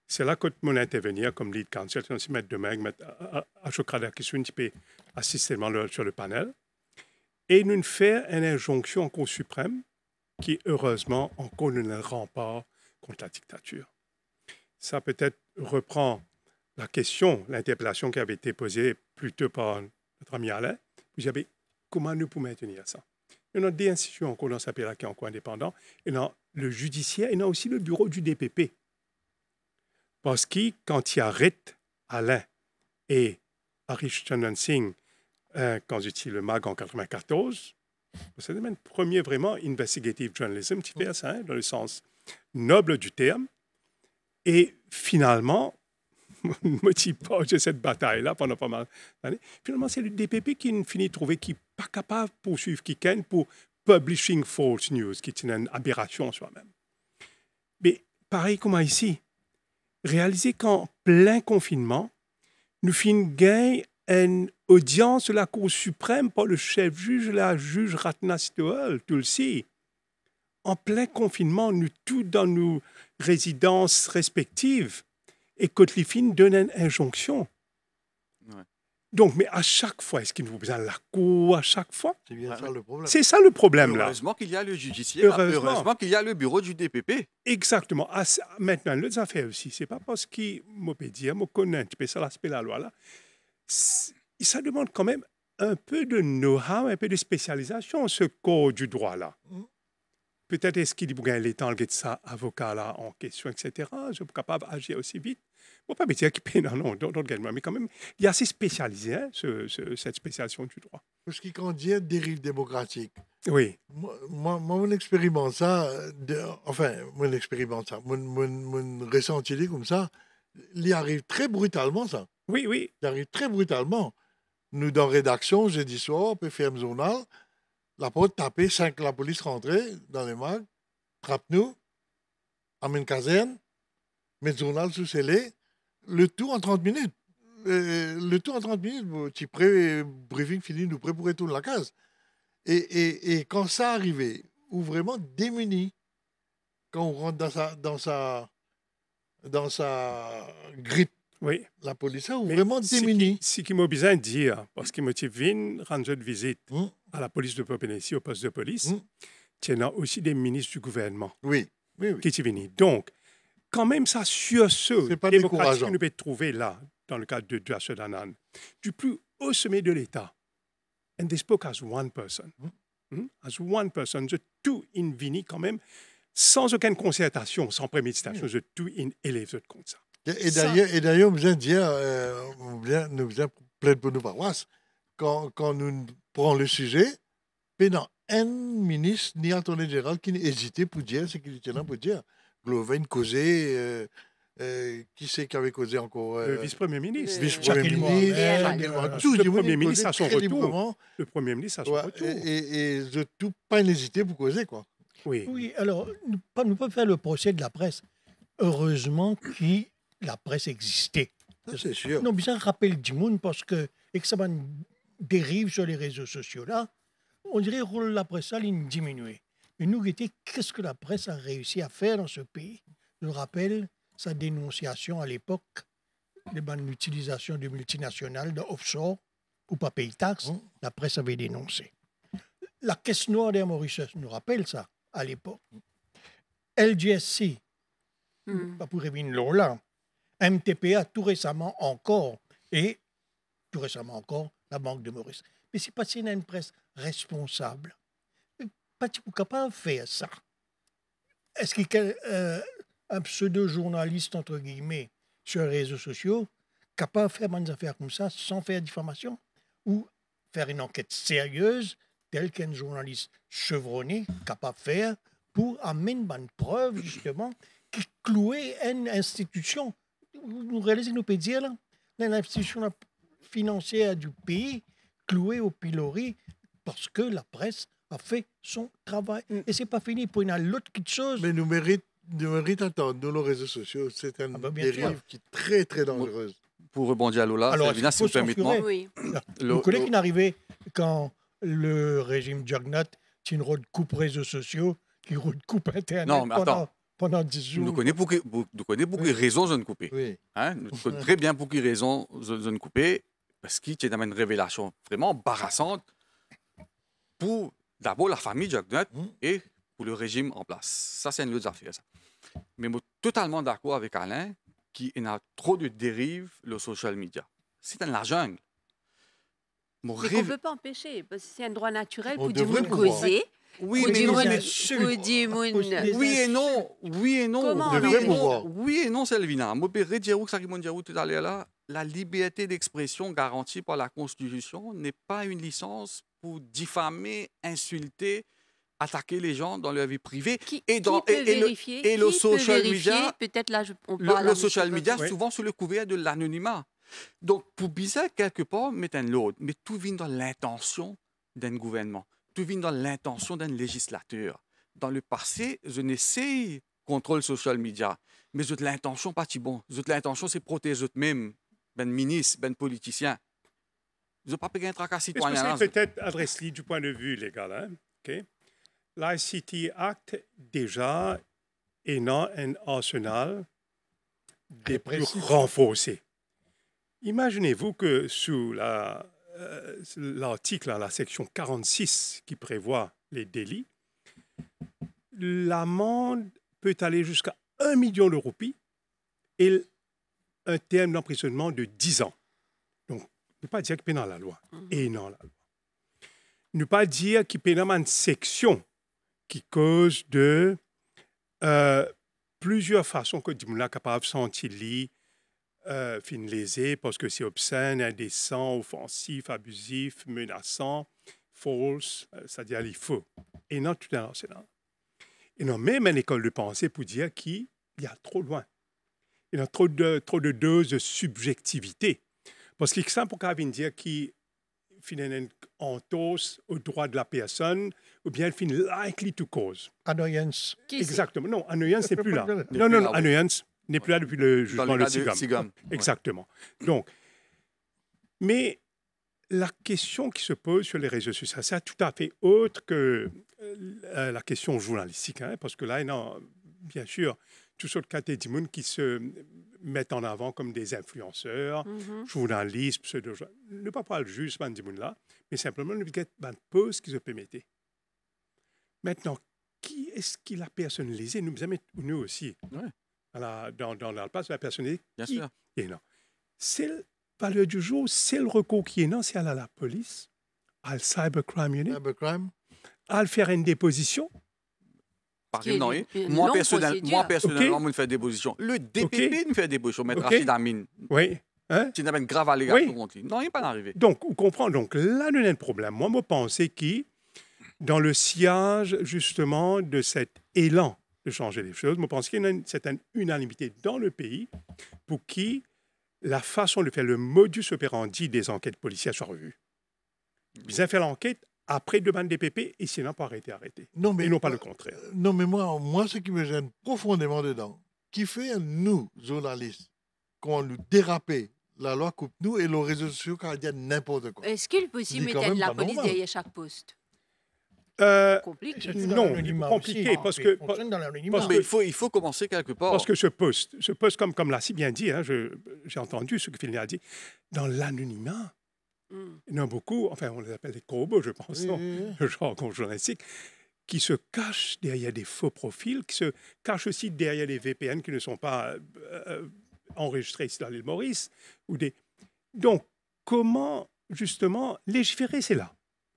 C'est là que mon intervenir comme lead counsel, c'est aussi mettre demain, mettre à chaque question, tu peux assister sur le panel. Et nous faire une injonction en Cour suprême qui, heureusement, encore ne rend pas contre la dictature. Ça peut-être reprend la question, l'interpellation qui avait été posée plus tôt par notre ami Alain. J'avais comment nous pouvons maintenir ça? Il y a des institutions encore dans ce pays-là qui sont encore indépendants. Et dans le judiciaire, et dans aussi le bureau du DPP. Parce que quand il arrête Alain et Harish Chandan Singh, quand j'étais le MAG en 1994, c'est le premier vraiment investigative journalism, tu fais ça, dans le sens noble du terme. Et finalement, moi, je pas cette bataille-là pendant pas mal d'années. Finalement, c'est le DPP qui finit de trouver qu'il n'est pas capable de poursuivre quelqu'un pour publishing false news, qui est une aberration en soi-même. Mais pareil comme ici, réaliser qu'en plein confinement, nous finissons gagner une audience de la Cour suprême par le chef juge, la juge Ratna Sitohal, Tulsi. En plein confinement, nous tous dans nos résidences respectives, et Kotlifine donne une injonction. Ouais. Donc, mais à chaque fois, est-ce qu'il nous besoin de la Cour à chaque fois? C'est bien ça le problème. C'est ça le problème, là. Heureusement qu'il y a le judiciaire, heureusement qu'il y a le bureau du DPP. Exactement. Maintenant, l'autre affaire aussi, c'est pas parce qu'il m'a dit, je connais un petit peu ça, l'aspect de la loi, là. Ça demande quand même un peu de know-how, un peu de spécialisation, ce corps du droit-là. Peut-être est-ce qu'il y a les temps de ça, avocat-là en question, etc. Je suis capable d'agir aussi vite. Je ne peux pas dire qu'il non, mais quand même, il est assez spécialisé, hein, cette spécialisation du droit. Parce qu'il quand dit dérive démocratique. Oui. Moi, mon expérimente ça, mon ressenti comme ça, il arrive très brutalement, ça. Oui, oui. Il arrive très brutalement. Nous, dans rédaction, jeudi soir, PFM Journal, la porte tapée, 5, la police rentrait dans les mags, trappe-nous, amène caserne, met le journal sous scellé, le tout en 30 minutes. Tu prêt, briefing fini, nous prêts pour retourner la case. Et quand ça arrivait, ou vraiment démuni, quand on rentre dans sa grippe, oui. La police a vraiment démuni. Ce qui m'a besoin de dire, parce que moi, je viens rendre une visite à la police de Popénécy, au poste de police, il y a aussi des ministres du gouvernement qui sont venus. Donc, quand même, ça sur ce démocratique que nous pouvons trouver là, dans le cadre de Dwasadanan, du plus haut sommet de l'État. And they spoke as one person. As one person. The two in vini quand même, sans aucune concertation, sans préméditation, the two in élève comme ça. Et d'ailleurs, nous faisons plaide pour nos paroisses, quand nous prenons le sujet, il y a un ministre ni attorney général qui n'a hésité pour dire ce qu'il était là pour dire. Glovain causé, qui c'est qui avait causé encore le vice-premier ministre. Vice-premier ministre. Tout le premier ministre à son retour. Le premier ministre à son retour. Et je tout pas hésité pour causer, quoi. Oui, alors, nous ne pouvons pas faire le procès de la presse. Heureusement que la presse existait. Ça, c'est sûr. Non, bien rappel du monde parce que ça dérive sur les réseaux sociaux là, on dirait que le rôle de la presse a diminué. Mais nous, qu'est-ce que la presse a réussi à faire dans ce pays? Je rappelle sa dénonciation à l'époque de l'utilisation de multinationales, de offshore, pour ne pas payer taxes. La presse avait dénoncé. La caisse noire des Mauritius nous rappelle ça à l'époque. LGSC, pas pour revenir là, MTPA tout récemment encore, et tout récemment encore, la Banque de Maurice. Mais c'est parce qu'il y a une presse responsable. Pas capable de faire ça. Est-ce qu'il y a un pseudo-journaliste, entre guillemets, sur les réseaux sociaux, capable de faire des affaires comme ça sans faire diffamation? Ou faire une enquête sérieuse, telle qu'un journaliste chevronné, capable de faire pour amener une preuve, justement, qui clouait une institution. Vous réalisez ce que nous pouvons dire, là? L'institution financière du pays clouée au pilori parce que la presse a fait son travail. Et c'est pas fini. Pour une autre petite chose. Mais nous méritons attendre. Nous, les réseaux sociaux, c'est une dérive qui est très, très dangereuse. Pour rebondir à Lola, Alors, Sylvina, si vous permettez. Oui. Vous connaissez qui est arrivé quand le régime Jugnot, qui une route coupe réseaux sociaux, qui route coupe Internet Non, mais attends. pendant 10 jours. Nous connaissons pour quelles raisons je ne couper. Oui. Hein? Nous connaissons très bien pour quelles raisons je ne couper. Parce qu'il y a une révélation vraiment embarrassante pour d'abord la famille Jugnot et pour le régime en place. Ça, c'est une autre affaire. Ça. Mais je suis totalement d'accord avec Alain qu'il y a trop de dérives le social media. C'est dans la jungle. Mais qu'on ne peut pas empêcher, parce que c'est un droit naturel On pour dire devrait pouvoir. causer. Oui, Faut mais dire non, des mais insultes. Pour dire oui et non, oui et non. Comment oui, on et fait? non. Oui et non, Selvina. Je peux redire ça qui m'a dit tout à l'heure là. La liberté d'expression garantie par la Constitution n'est pas une licence pour diffamer, insulter, attaquer les gens dans leur vie privée. Et le social media, peut-être là, on le parle social media, Oui. souvent sous le couvert de l'anonymat. Donc, pour bizarre, quelque part, mettre un l'autre, mais tout vient dans l'intention d'un gouvernement. Tout vient dans l'intention d'un législateur. Dans le passé, je n'essaye contrôle social media, mais j'ai l'intention pas si bon. J'ai l'intention, c'est protéger eux-mêmes, ben ministre, ben politicien. Je n'ai pas payé un tracas Est-ce que citoyen. c'est peut-être adressé du point de vue légal? Hein? OK? L'ICT Act, déjà, est dans un arsenal des plus renforcés. Imaginez-vous que sous l'article, la section 46 qui prévoit les délits, l'amende peut aller jusqu'à 1 million de roupies et un terme d'emprisonnement de 10 ans. Donc, ne pas dire qu'il est dans la loi. Et non la loi. Ne pas dire qu'il est dans une section qui cause de plusieurs façons que Dimoula est capable de sentir fin lésé parce que c'est obscène, indécent, offensif, abusif, menaçant, false, c'est-à-dire il faut. Et non tout un arsenal. Et non même une école de pensée pour dire qu'il y a trop loin. Il y a trop de doses de subjectivité. Parce qu'il est simple pour qu'on dire qu'il finit entos au droit de la personne ou bien il finit likely to cause. Annoyance. Exactement. Non, annoyance n'est plus là. N'est Non, plus non, là, oui. annoyance n'est plus là depuis le Dans jugement le de cas de Sigam. Sigam. Exactement. Donc, mais la question qui se pose sur les réseaux sociaux, c'est tout à fait autre que la question journalistique, hein, parce que là, il y a, bien sûr, toutes sortes de catégories qui se mettent en avant comme des influenceurs, journalistes, pseudo-journalistes. Ne pas parler juste de là, mais simplement le pose qui se permettait. Maintenant, qui est-ce qui la personne lésée? Nous aussi. Ouais. Dans la place de la personne lésée. Bien qui sûr. est non. C'est le valeur du jour, c'est le recours qui est non, c'est à la police, à le cybercrime unit, Cybercrime. à le faire une déposition. Par Qui est exemple, non, une moi, longue personnellement, procédure. je me fais des positions. Le DPP me fait des positions. Maître OK. Rachid Amin, Oui. Hein? c'est une grave allégation Oui. contre lui. Non, il n'est pas arrivé. Donc, on comprend. Donc, là, il y a un problème. Moi, je pense que dans le sillage, justement, de cet élan de changer les choses, je pense qu'il y a une certaine unanimité dans le pays pour qui la façon de faire, le modus operandi des enquêtes policières soit revu. Bien faire l'enquête après demande des PP et sinon pas arrêter. Non, mais, Et non pas le contraire. Non, mais moi, ce qui me gêne profondément dedans, qui fait nous, journalistes, quand nous déraper, la loi coupe nous et les réseaux sociaux quand ils disent n'importe quoi. Est-ce qu'il est possible C'est quand mettre même la pas police normal. derrière chaque poste? Compliqué. Non, compliqué, parce que- parce Mais il faut commencer quelque part. Parce que ce poste comme l'a si bien dit, hein, j'ai entendu ce que Philippe a dit, dans l'anonymat, il y en a beaucoup, enfin on les appelle les corbeaux, je pense, non, le jargon journalistique, qui se cachent derrière des faux profils, qui se cachent aussi derrière des VPN qui ne sont pas enregistrés ici dans l'île Maurice. Donc, comment justement légiférer, c'est là.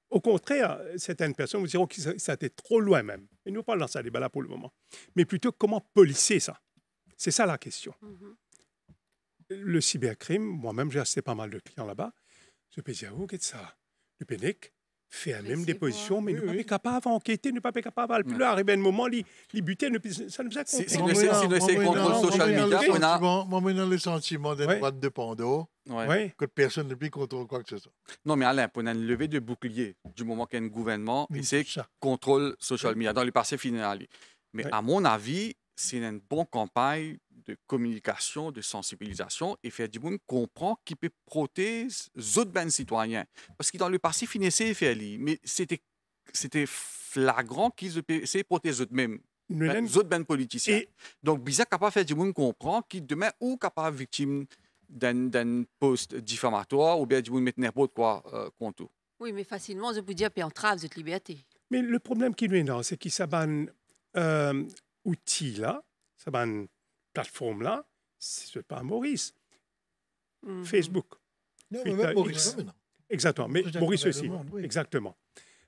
Au contraire, certaines personnes vous diront que ça était trop loin même. Et nous parlons dans ce débat-là pour le moment. Mais plutôt, comment policer ça? C'est ça la question. Le cybercrime, moi-même, j'ai assez pas mal de clients là-bas. Je peux dire, oh, qu'est-ce que ça? Le pénic, faire Mais même c'est des positions, mais Oui, ne pas oui. être capable d'enquêter, ne pas être capable de arriver à un moment, les buter, ça nous a Si compris. nous essayons de contrôler social media, on a... Moi, le sentiment d'une Ouais. boîte de Pandore, Ouais. Oui. que personne ne peut contrôler quoi que ce soit. Non, mais Alain, pour une levée de bouclier, du moment qu'il y a un gouvernement, Oui, il sait c'est ça. contrôle social media dans le passé final. Mais Ouais. à mon avis, c'est une bonne campagne de communication, de sensibilisation et faire du monde comprendre qu'il peut protéger les autres ben citoyens. Parce que dans le passé, finissait faire mais c'était flagrant qu'ils essaient de protéger eux-mêmes. Les autres ben politiciens. Et- Donc, bizarre capable de faire du monde comprendre qu'il demain ou capable victime d'un post diffamatoire ou bien du monde mettre n'importe quoi contre eux. Oui, mais facilement, je peux dire, puis entrave cette liberté. Mais le problème qui nous est là, c'est qu'il s'est outil-là, ça plateforme-là, c'est pas Maurice, Mhm. Facebook. Non, Twitter, mais même Maurice, X. maintenant. Exactement, mais Vous êtes Maurice travers aussi. le monde, oui. Exactement.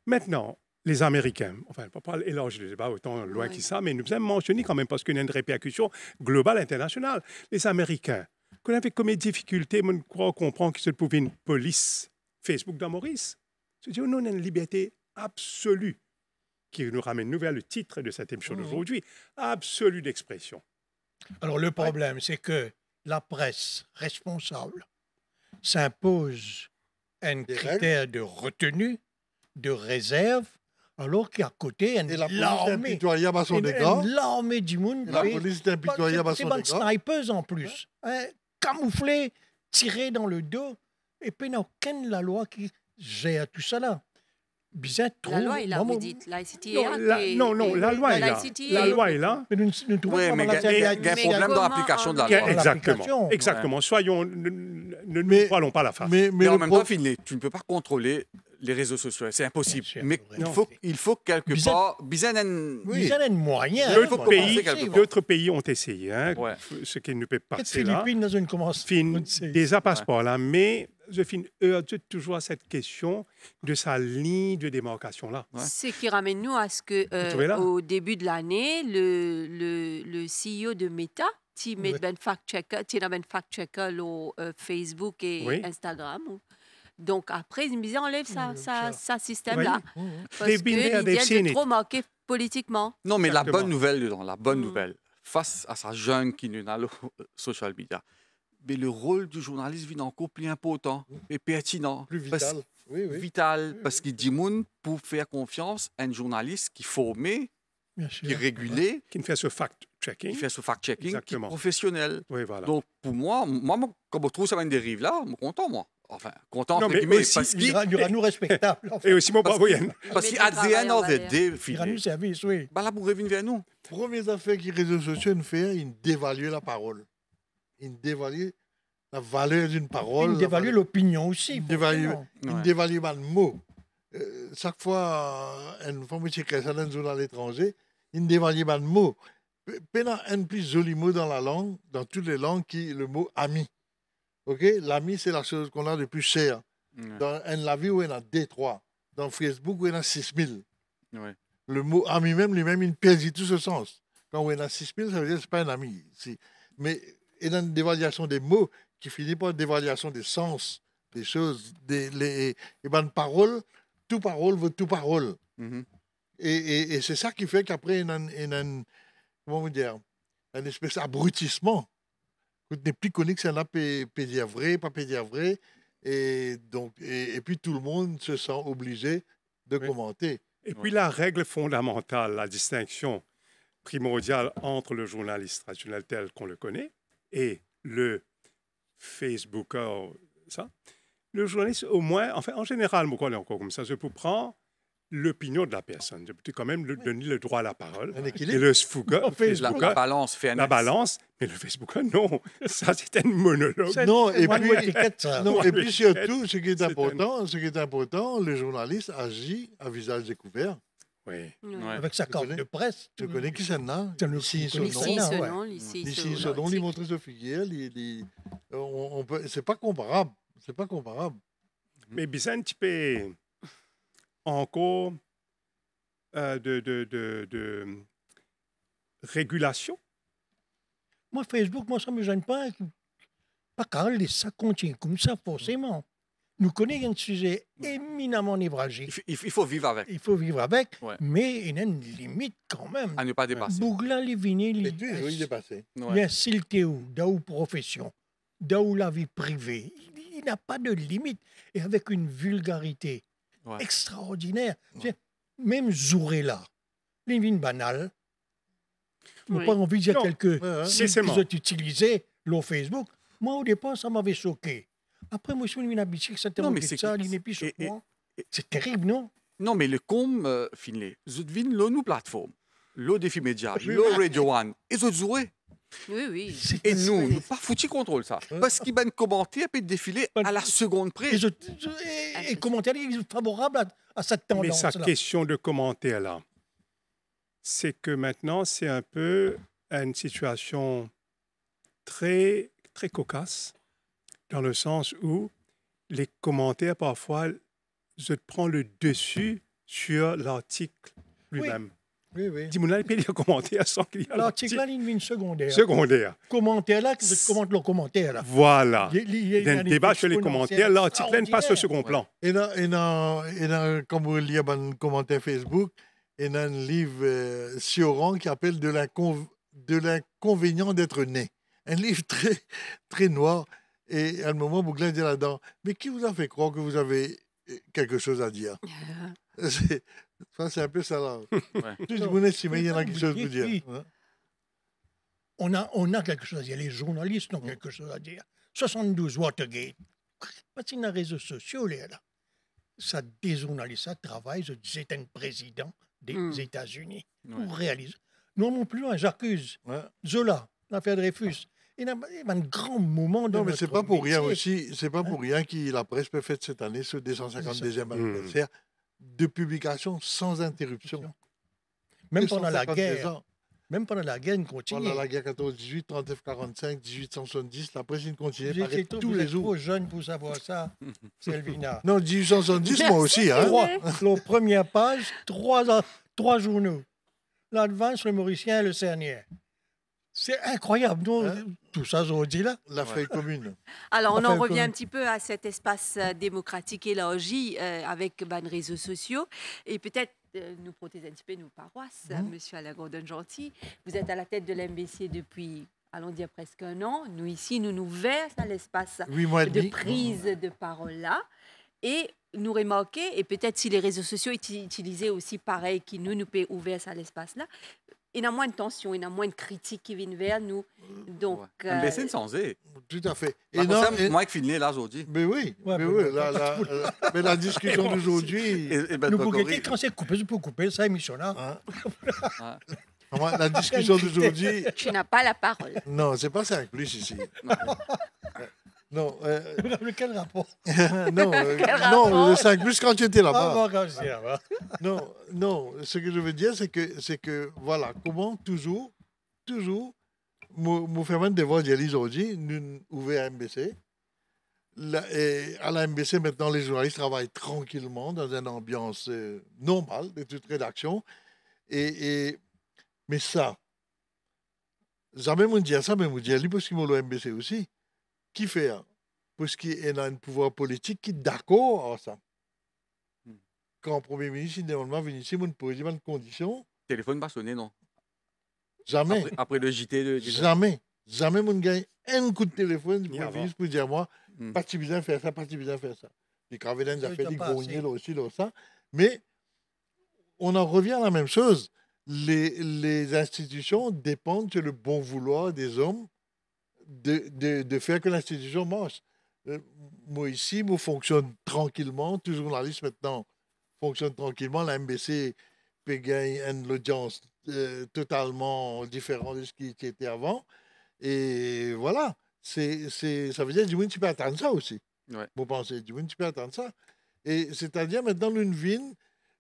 Maintenant, les Américains, enfin, on ne va pas élargir le débat autant loin Oui. que ça, mais nous avons mentionné quand même parce qu'il y a une répercussion globale, internationale. Les Américains, qu'on avait comme difficulté, on croit comprendre que c'est pour une police Facebook dans Maurice. C'est-à-dire, nous avons une liberté absolue qui nous ramène nous vers le titre de cette émission d'aujourd'hui, absolue d'expression. Alors le problème, c'est que la presse responsable s'impose un Des critère de retenue, de réserve, alors qu'à côté, Et la police est impitoyable à son égard. l'armée du monde. Et la police est impitoyable à C'est son bonne égard. snipers en plus. Hein, camouflés, tirés dans le dos. Et puis, il n'y a aucune la loi qui gère tout ça là. Bizarre, trop. La loi est là, Moi, vous dites. L'ICT Non, la loi est là. l'ICT La loi est là. Mais nous trouvons Oui, pas mais mal il y a un la- problème dans comment l'application de la on- loi. l'application. Exactement. Soyons, ne nous Mais- voilons pas la face. Mais Mais en le même pro- temps, Finlay, tu ne peux pas contrôler les réseaux sociaux. C'est impossible. Bien sûr, Mais oui. il faut quelque Bizarre. part... Bizarre, Oui. Ils ont un moyen. Il faut commencer quelque part. D'autres pays ont essayé, hein, Ouais. ce qui ne peut pas Peut-être passer là. Philippines dans une commence. Des passeports là, mais je finis toujours à cette question de sa ligne de démarcation là. Ouais. Ce qui ramène nous à ce que, trouvez là? au début de l'année, le CEO de Meta, qui met Oui. ben fact-checker au Facebook et Oui. Instagram. Donc après, ils me disaient, enlève ça système-là. Oui. Parce They've been there, que they've seen l'idée it. trop marqué politiquement. Non, mais la Exactement. bonne nouvelle dedans, la bonne Mm. nouvelle, face à sa jeune qui n'est pas le social media, mais le rôle du journaliste vient encore plus important et pertinent. plus Parce- vital. Oui, oui. Vital, parce qu'il dit moun pour faire confiance à un journaliste qui est formé, Bien sûr. qui est régulé, Qui ne fait ce fact-checking. qui fait ce fact-checking, qui est Exactement. professionnel. Oui, voilà. Donc, pour moi, quand je trouve ça va une dérive là, je suis content, moi. Enfin, content, Non, entre mais guillemets, aussi, parce Il y aura nous respectables. Enfin, Et aussi, mon Parce- bravo, Yann. Parce Il met qu'à du the travail end en of the valeur. day, il y aura nous service, oui. bah là, pour revenir vers nous. Première affaire que les réseaux sociaux nous font, ils dévaluent la parole. Ils dévaluent la valeur d'une parole. Il dévalue l'opinion aussi. Il dévalue, forcément. il Ouais. dévalue mal le mot. Chaque fois, une femme qui écrit ça dans un journal étranger, il dévalue mal le mot. Pendant un plus joli mot dans la langue, dans toutes les langues, qui est le mot ami. OK? L'ami, c'est la chose qu'on a de plus chère. Ouais. Dans la vie où il y en a D3. Dans Facebook, où il y en a 6000. Ouais. Le mot ami même, lui-même, il perd tout ce sens. Quand on a 6000, ça veut dire que ce n'est pas un ami. Mais il y a une dévaluation des mots qui finit par une dévaluation des sens, des choses, et ben, parole, tout parole vaut tout parole. Mhm. Et c'est ça qui fait qu'après, il y a comment vous dire, un espèce d'abrutissement. Tu n'es plus connu que c'est là, peut dire vrai, pas peut dire vrai. Et puis tout le monde se sent obligé de Oui. commenter. Et puis la règle fondamentale, la distinction primordiale entre le journaliste traditionnel tel qu'on le connaît et le Facebooker, ça, le journaliste au moins, enfin en général, moi, on est encore comme ça, je peux prendre l'opinion de la personne. Je peux quand même lui donner le droit à la parole. Un Et équilibre. le Facebooker, La balance, fairness. la balance, mais le Facebooker, non. Ça, c'est un monologue. Non, et One puis, way ticket, ça. non, et puis Oui. surtout, ce qui est C'est important, le journaliste agit à visage découvert. Oui. Ouais. Avec sa carte connais. de presse. Tu connais qui c'est là? C'est le- Ici, vous connaissez ce nom. Ici, non, ce ouais. nom, ici, Ici, ce ce nom, nom. il montre ce figuier. C'est pas comparable. C'est pas comparable. Mais bizarre un petit peu encore de régulation. Moi, Facebook, moi, ça ne me gêne pas. Pas quand ça continue comme ça, forcément. nous connaissons un sujet éminemment névralgique. Il faut vivre avec, Il faut vivre avec, Ouais. mais il y a une limite quand même. à ne pas dépasser. Bougla, les vignes, Mais tu es dépassé. il y Ouais. a silté où, dans profession, dans la vie privée. Il n'a pas de limite. Et avec une vulgarité Ouais. extraordinaire. Même Zouré-là, les vignes banales, je n'ai Oui. pas envie de dire Non. quelques Ouais, sites c'est qu'ils ont utilisés, le Facebook. Moi, au départ, ça m'avait choqué. Après, moi, je suis venu à Bichik, ça Non, mais de c'est ça, que- il n'est plus et- choquant. C'est terrible, non? Non, mais le com, Finlay, je devine l'ONU plateforme, le défi média, Oui, le Radio One, et je jouer. Oui, oui. Et nous, nous pas foutu contrôle ça. Parce qu'ils vont commenter et puis défiler à la seconde près. Et commentaires ils sont favorables à cette Mais sa tendance-là. question de commentaire là, c'est que maintenant, c'est un peu une situation très, très cocasse, dans le sens où les commentaires, parfois, je prends le dessus sur l'article lui-même. Oui, oui. Dis-moi, il peut lire commentaire sans qu'il y ait L'article là, il y a une secondaire. secondaire. Commentaire là, je commente le commentaire là. Voilà. Il y Il y a un débat sur les commentaires. L'article n'est pas sur le second plan. Et comme vous lisez un commentaire Facebook, il y a un livre Sioran qui appelle de l'inconvénient d'être né. Un livre très, très noir. Et à un moment, Bouglin dit là-dedans, mais qui vous a fait croire que vous avez quelque chose à dire? C'est un peu ça là. Tout le monde estime qu'il y en a quelque chose à vous dire. Oui. Hein? On a quelque chose à dire. Les journalistes ont quelque chose à dire. 72 Watergate. Parce qu'il y a les réseaux sociaux, là. Ça déjournalise, ça travaille. Je disais, c'est un président des États-Unis. Ouais. Pour réaliser. Non plus loin, j'accuse. Ouais. Zola, l'affaire Dreyfus. Il y a un grand moment de Non, mais c'est pas pour rien métier. aussi. C'est pas pour rien que la presse peut fêter cette année ce 252e anniversaire de publication sans interruption. Même pendant la 252 guerre. ans. Même pendant la guerre, il continue. Pendant la guerre 14-18, 39-45, 1870, la presse continue Vous paraît étiez tous les jours. trop jeune pour savoir ça, Selvina. Non, 1870, moi aussi. Hein? La première page, trois journaux. L'Advance, le Mauricien et le Cernier. C'est incroyable, non? Hein? Tout ça, je dis là. La feuille commune. Alors, on Enfin, en revient comme- un petit peu à cet espace démocratique élargi avec les réseaux sociaux. Et peut-être nous protéger un petit peu nos paroisses, Monsieur Alain Gordon-Gentil. Vous êtes à la tête de l'MBC depuis, allons dire, presque un an. Nous, ici, nous versons à l'espace 8 mois et de demi. prise de parole là. Et nous remarquons, et peut-être si les réseaux sociaux étaient utilisés aussi pareil, qui nous peut ouvrir à l'espace là, il y a moins de tension, il y a moins de critiques qui viennent vers nous. Donc, Mais c'est sans eux. Tout à fait. Et non, et- moi qui Finlay là aujourd'hui. mais oui, Ouais, mais mais oui, bon, mais la discussion d'aujourd'hui, Et ben, Nous pas pouvons correct. quand c'est coupé, je peux couper ça émission là. hein. La discussion d'aujourd'hui, tu n'as pas la parole. non, c'est pas 5 plus ici. Non, Quel rapport? non, rapport? non, le 5 plus quand tu étais Ah, là-bas. bon, quand je dis là-bas. Non, non, ce que je veux dire, c'est que voilà, comment toujours, nous faisons des voix aujourd'hui, nous ouvrons à MBC. Et à la MBC, maintenant, les journalistes travaillent tranquillement dans une ambiance normale de toute rédaction. Mais ça, jamais me dire ça, mais me dire, parce qu'il m'a MBC aussi, qui fait, hein? Parce qu'il y a un pouvoir politique qui est d'accord à ça. Quand le Premier ministre, il demande vient ici, on pose des conditions, Téléphone pas sonné, non. jamais. Après le JT de. Jamais mon gars un coup de téléphone du Ni Premier avant. ministre pour dire moi, Hmm. pas de bien faire ça, pas de bien faire ça. Les Cravélens a Ça, fait il des t'a pas grogner assez. là aussi, là, ça. Mais on en revient à la même chose. Les institutions dépendent de le bon vouloir des hommes de faire que l'institution marche. Moi ici, moi fonctionne tranquillement. Tout journaliste maintenant fonctionne tranquillement. La MBC peut gagner une audience totalement différente de ce qui était avant. Et voilà. Ça veut dire que tu peux attendre ça aussi. Ouais. Vous pensez, tu peux attendre ça. Et c'est-à-dire maintenant, une ville,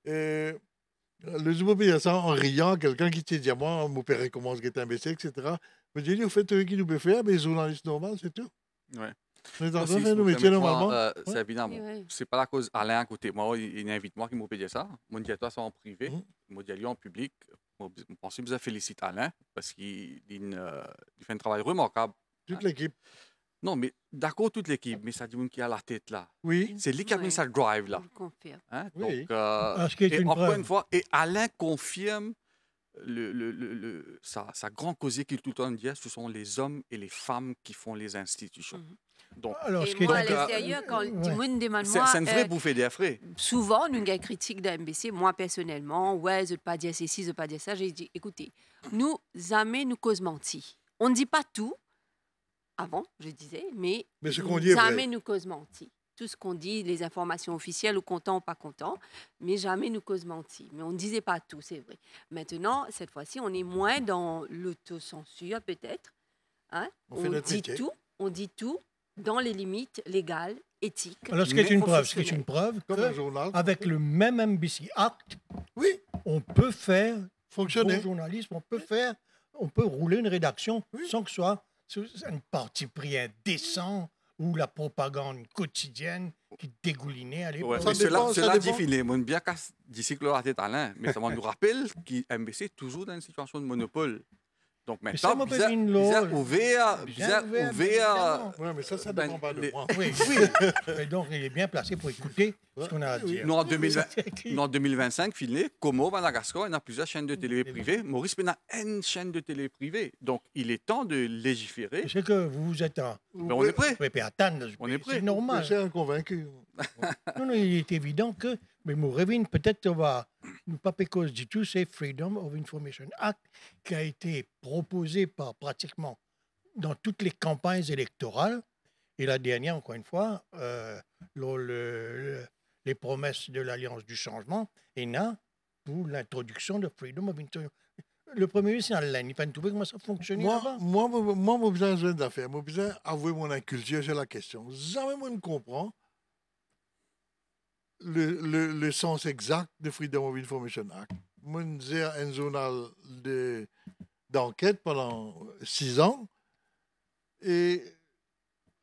le Zubo peut dire ça en riant, quelqu'un qui te dit à moi, mon père commence à être imbécile, etc. Mais je dis, au fait, ce qui nous peut faire, mais les journalistes normaux, c'est tout. Ouais. On est en train Aussi, de faire nos si métiers vous permettez, normalement. C'est évident. Oui, oui. C'est pas la cause Alain à côté. Moi, il invite moi qui m'a payé ça. Moi, je dis à toi, ça en privé. Mhm. Moi, je dis en public. Moi, je pense que je félicite Alain parce qu'il fait un travail remarquable. Toute l'équipe. Non, mais d'accord, toute l'équipe, mais ça dit même qui a la tête là. Oui. C'est lui qui a mis Ouais. ça drive Je là. le confirme. Hein? Oui. Donc, Ce qui est et une encore preuve. une fois, et Alain confirme sa grande causée qu'il tout le temps dit, ce sont les hommes et les femmes qui font les institutions. Mhm. Donc, Alors, Et ce qui est moi, à donc, l'extérieur, quand ouais. Timoun demande c'est moi, une vraie bouffée d'air frais. souvent, nous avons critique de MBC, moi personnellement, ouais, je ne veux pas dire ceci, je ne veux pas dire ça. J'ai dit, écoutez, nous, jamais nous cause menti. On ne dit pas tout, avant, je disais, mais Mais ce qu'on dit est vrai. jamais nous cause menti. Tout ce qu'on dit, les informations officielles, ou content ou pas content, mais jamais nous cause menti. Mais on ne disait pas tout, c'est vrai. Maintenant, cette fois-ci, on est moins dans l'autocensure, peut-être. Hein? On fait notre métier. On dit tout dans les limites légales, éthiques. Alors, ce qui est une preuve, professionnelles. Comme un journal. avec le même MBC Act, Oui, on peut faire fonctionner. bon journalisme, on peut rouler une rédaction Oui. sans que ce soit un parti pris indécent ou la propagande quotidienne qui dégoulinait à l'époque. Ouais, Ça mais dépend, ça cela dépend. défilé, moi, bien qu'à d'ici que la tête Alain, mais ça nous rappelle qu'MBC est toujours dans une situation de monopole. Donc ça, maintenant, moi, bizarre, Pévin bizarre Law, ouvert, bien bizarre ouvert, ouvert. Oui, mais ça Ben, dépend pas de les- moi. Oui, oui. Et donc, il est bien placé pour écouter ce qu'on a à dire. Nous, en 2025, filé, Como, Madagascar, il y a plusieurs chaînes de télé privées. Maurice, il y a une chaîne de télé privée. Donc, il est temps de légiférer. Je sais que vous êtes en Mais on est prêt. prêt à attendre. On est prêt. C'est normal. C'est un convaincu. Non, il est évident que, mais Mourevine, peut-être on va nous pas cause du tout, c'est Freedom of Information Act qui a été proposé par pratiquement dans toutes les campagnes électorales. Et la dernière, encore une fois, les promesses de l'Alliance du changement, ENA, pour l'introduction de Freedom of Information. Le Premier ministre, c'est en ligne. Il faut trouver comment ça fonctionne là-bas. Moi, j'ai besoin d'affaires. J'ai besoin d'avouer mon inculture sur la question. Jamais moi ne comprends le sens exact de Freedom of Information Act. Moi, j'ai un journal d'enquête pendant 6 ans et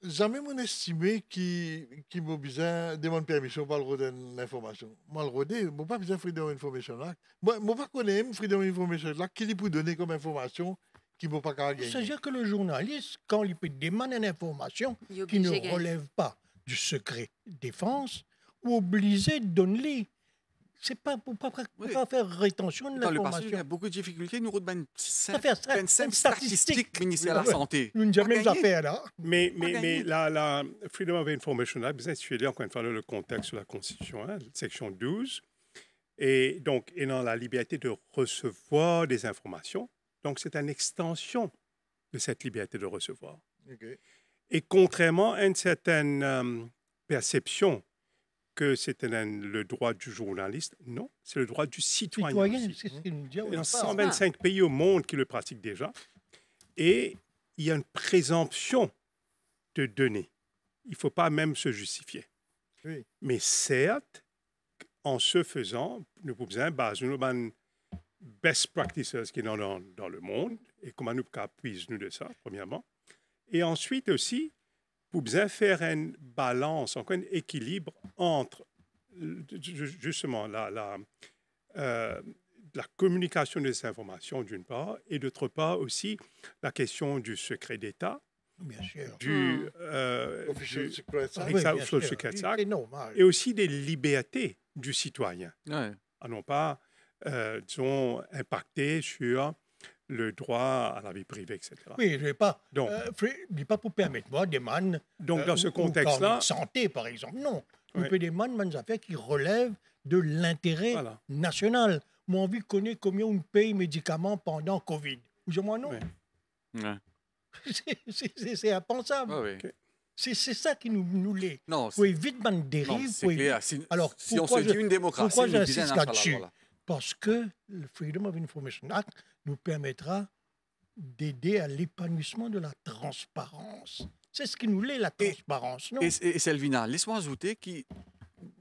jamais mon estimé qui m'a besoin de mon permission pour le redonner l'information. Moi, le redonner, je n'ai pas besoin de Freedom of Information Act. Moi, je ne connais pas Freedom of Information Act qui peut donner comme information qui ne peut pas gagner. C'est-à-dire que le journaliste, quand il peut demander une information Il est qui ne obligé de gagner. relève pas du secret défense, ou obligé de donner. C'est pas pour pas Oui. faire rétention de Dans le passé, il y a l'information. beaucoup de difficultés. Nous avons une fait ça, simple une statistique statistique. ministère de la Ouais. Santé. Nous n'avons Pas jamais gagné. affaire là. Mais gagné. la Freedom of Information Act, vous êtes encore une fois le contexte sur la Constitution, hein, section 12, et donc, et dans la liberté de recevoir des informations. Donc, c'est une extension de cette liberté de recevoir. Ok. Et contrairement à une certaine perception que c'était le droit du journaliste, non, c'est le droit du citoyen. Citoyen, aussi. c'est ce qu'il nous dit. Il y a au départ. 125 pays au monde qui le pratiquent déjà. Et il y a une présomption de données. Il ne faut pas même se justifier. Oui. Mais certes, en ce faisant, nous pouvons baser nos best practices qui sont dans le monde et comment nous puisons nous de ça, premièrement. Et ensuite aussi, pour bien faire une balance, encore un équilibre entre justement la communication des informations d'une part et d'autre part aussi la question du secret d'État, Bien sûr. Official Secret Act. Oui, Exact, bien Official sûr. Secret C'est Act. normal. et aussi des libertés du citoyen, Ouais. à non pas, disons, impacter sur le droit à la vie privée, etc. Oui, je ne vais pas. Donc, Je dis pas pour permettre moi des man. donc dans ce ou contexte-là, santé, par exemple. Non. On Oui. peut des man, des affaires qui relèvent de l'intérêt voilà. national. Moi, envie de connaître combien on paye médicaments pendant Covid. Ou moi non. Oui. Ouais. C'est impensable. Ouais, ouais. Ok. C'est ça qui nous l'est. Non, Vous évite une non, dérive. c'est vous clair. Si, Alors, si on se pourquoi dit une démocratie, pourquoi nous j'insiste disons, là-dessus? voilà. Parce que le Freedom of Information Act nous permettra d'aider à l'épanouissement de la transparence. C'est ce qui nous l'est, la transparence, non? Et Selvina, laisse-moi ajouter que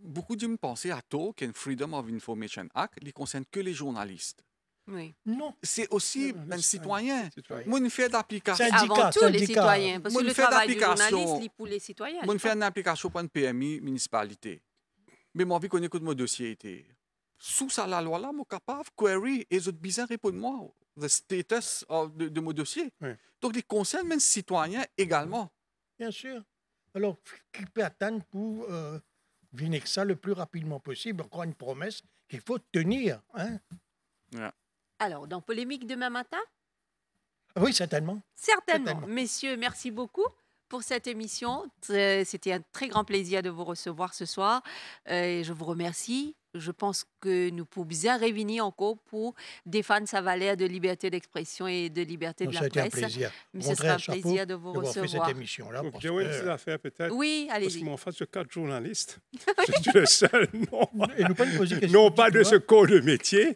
beaucoup de me pensaient à tôt qu'un Freedom of Information Act ne concerne que les journalistes. Oui. Non. C'est aussi Le un citoyen. citoyen. Moi, une fait d'application. Syndicat, Avant tout, les syndicat. citoyens. Parce Moi, que une le fait travail du d'application. journaliste, il est pour les citoyens. Moi, je fais une application pour une PMI municipalité. Mais moi, envie qu'on écoute mon dossier. Sous ça, la loi là, moi, capable, query, et les autres bizarres répondent-moi le status de mon dossier. Oui. Donc, les concerne même citoyens également. Bien sûr. Alors, qui peut attendre pour venir que ça le plus rapidement possible? Encore une promesse qu'il faut tenir. Hein? Alors, dans Polémique demain matin? Oui, certainement. Certainement. Messieurs, merci beaucoup pour cette émission. C'était un très grand plaisir de vous recevoir ce soir. Et je vous remercie. Je pense que nous pouvons bien revenir encore pour défendre sa valeur de liberté d'expression et de liberté de la C'était un presse. plaisir. Mais ce sera un plaisir de vous recevoir. Fait cette émission-là. Donc, j'ai une petite affaire peut-être. Oui, Parce allez-y. qu'en face de 4 journalistes, je suis le seul. Et nous pas nous poser question. Non pas de ce corps de métier,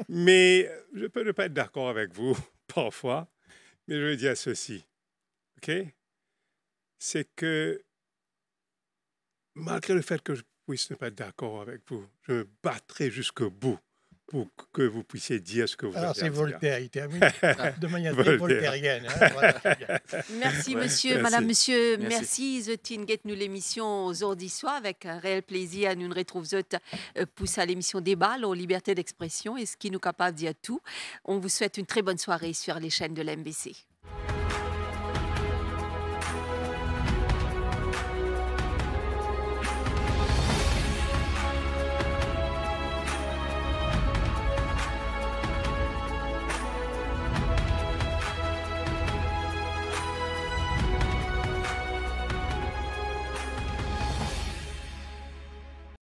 mais je peux ne pas être d'accord avec vous parfois, mais je veux dire ceci, OK? C'est que malgré le fait que je puisse ne pas être d'accord avec vous, je me battrai jusqu'au bout pour que vous puissiez dire ce que vous avez à c'est dire. Voltaire, il termine de manière très voltairienne. Hein, voilà, très bien. Merci, monsieur, merci. madame, monsieur. Merci. Merci, Zotin Get nous l'émission aujourd'hui soir avec un réel plaisir. Nous nous retrouvons pousse à l'émission Débat, la liberté d'expression et ce qui nous capable de dire tout. On vous souhaite une très bonne soirée sur les chaînes de l'MBC.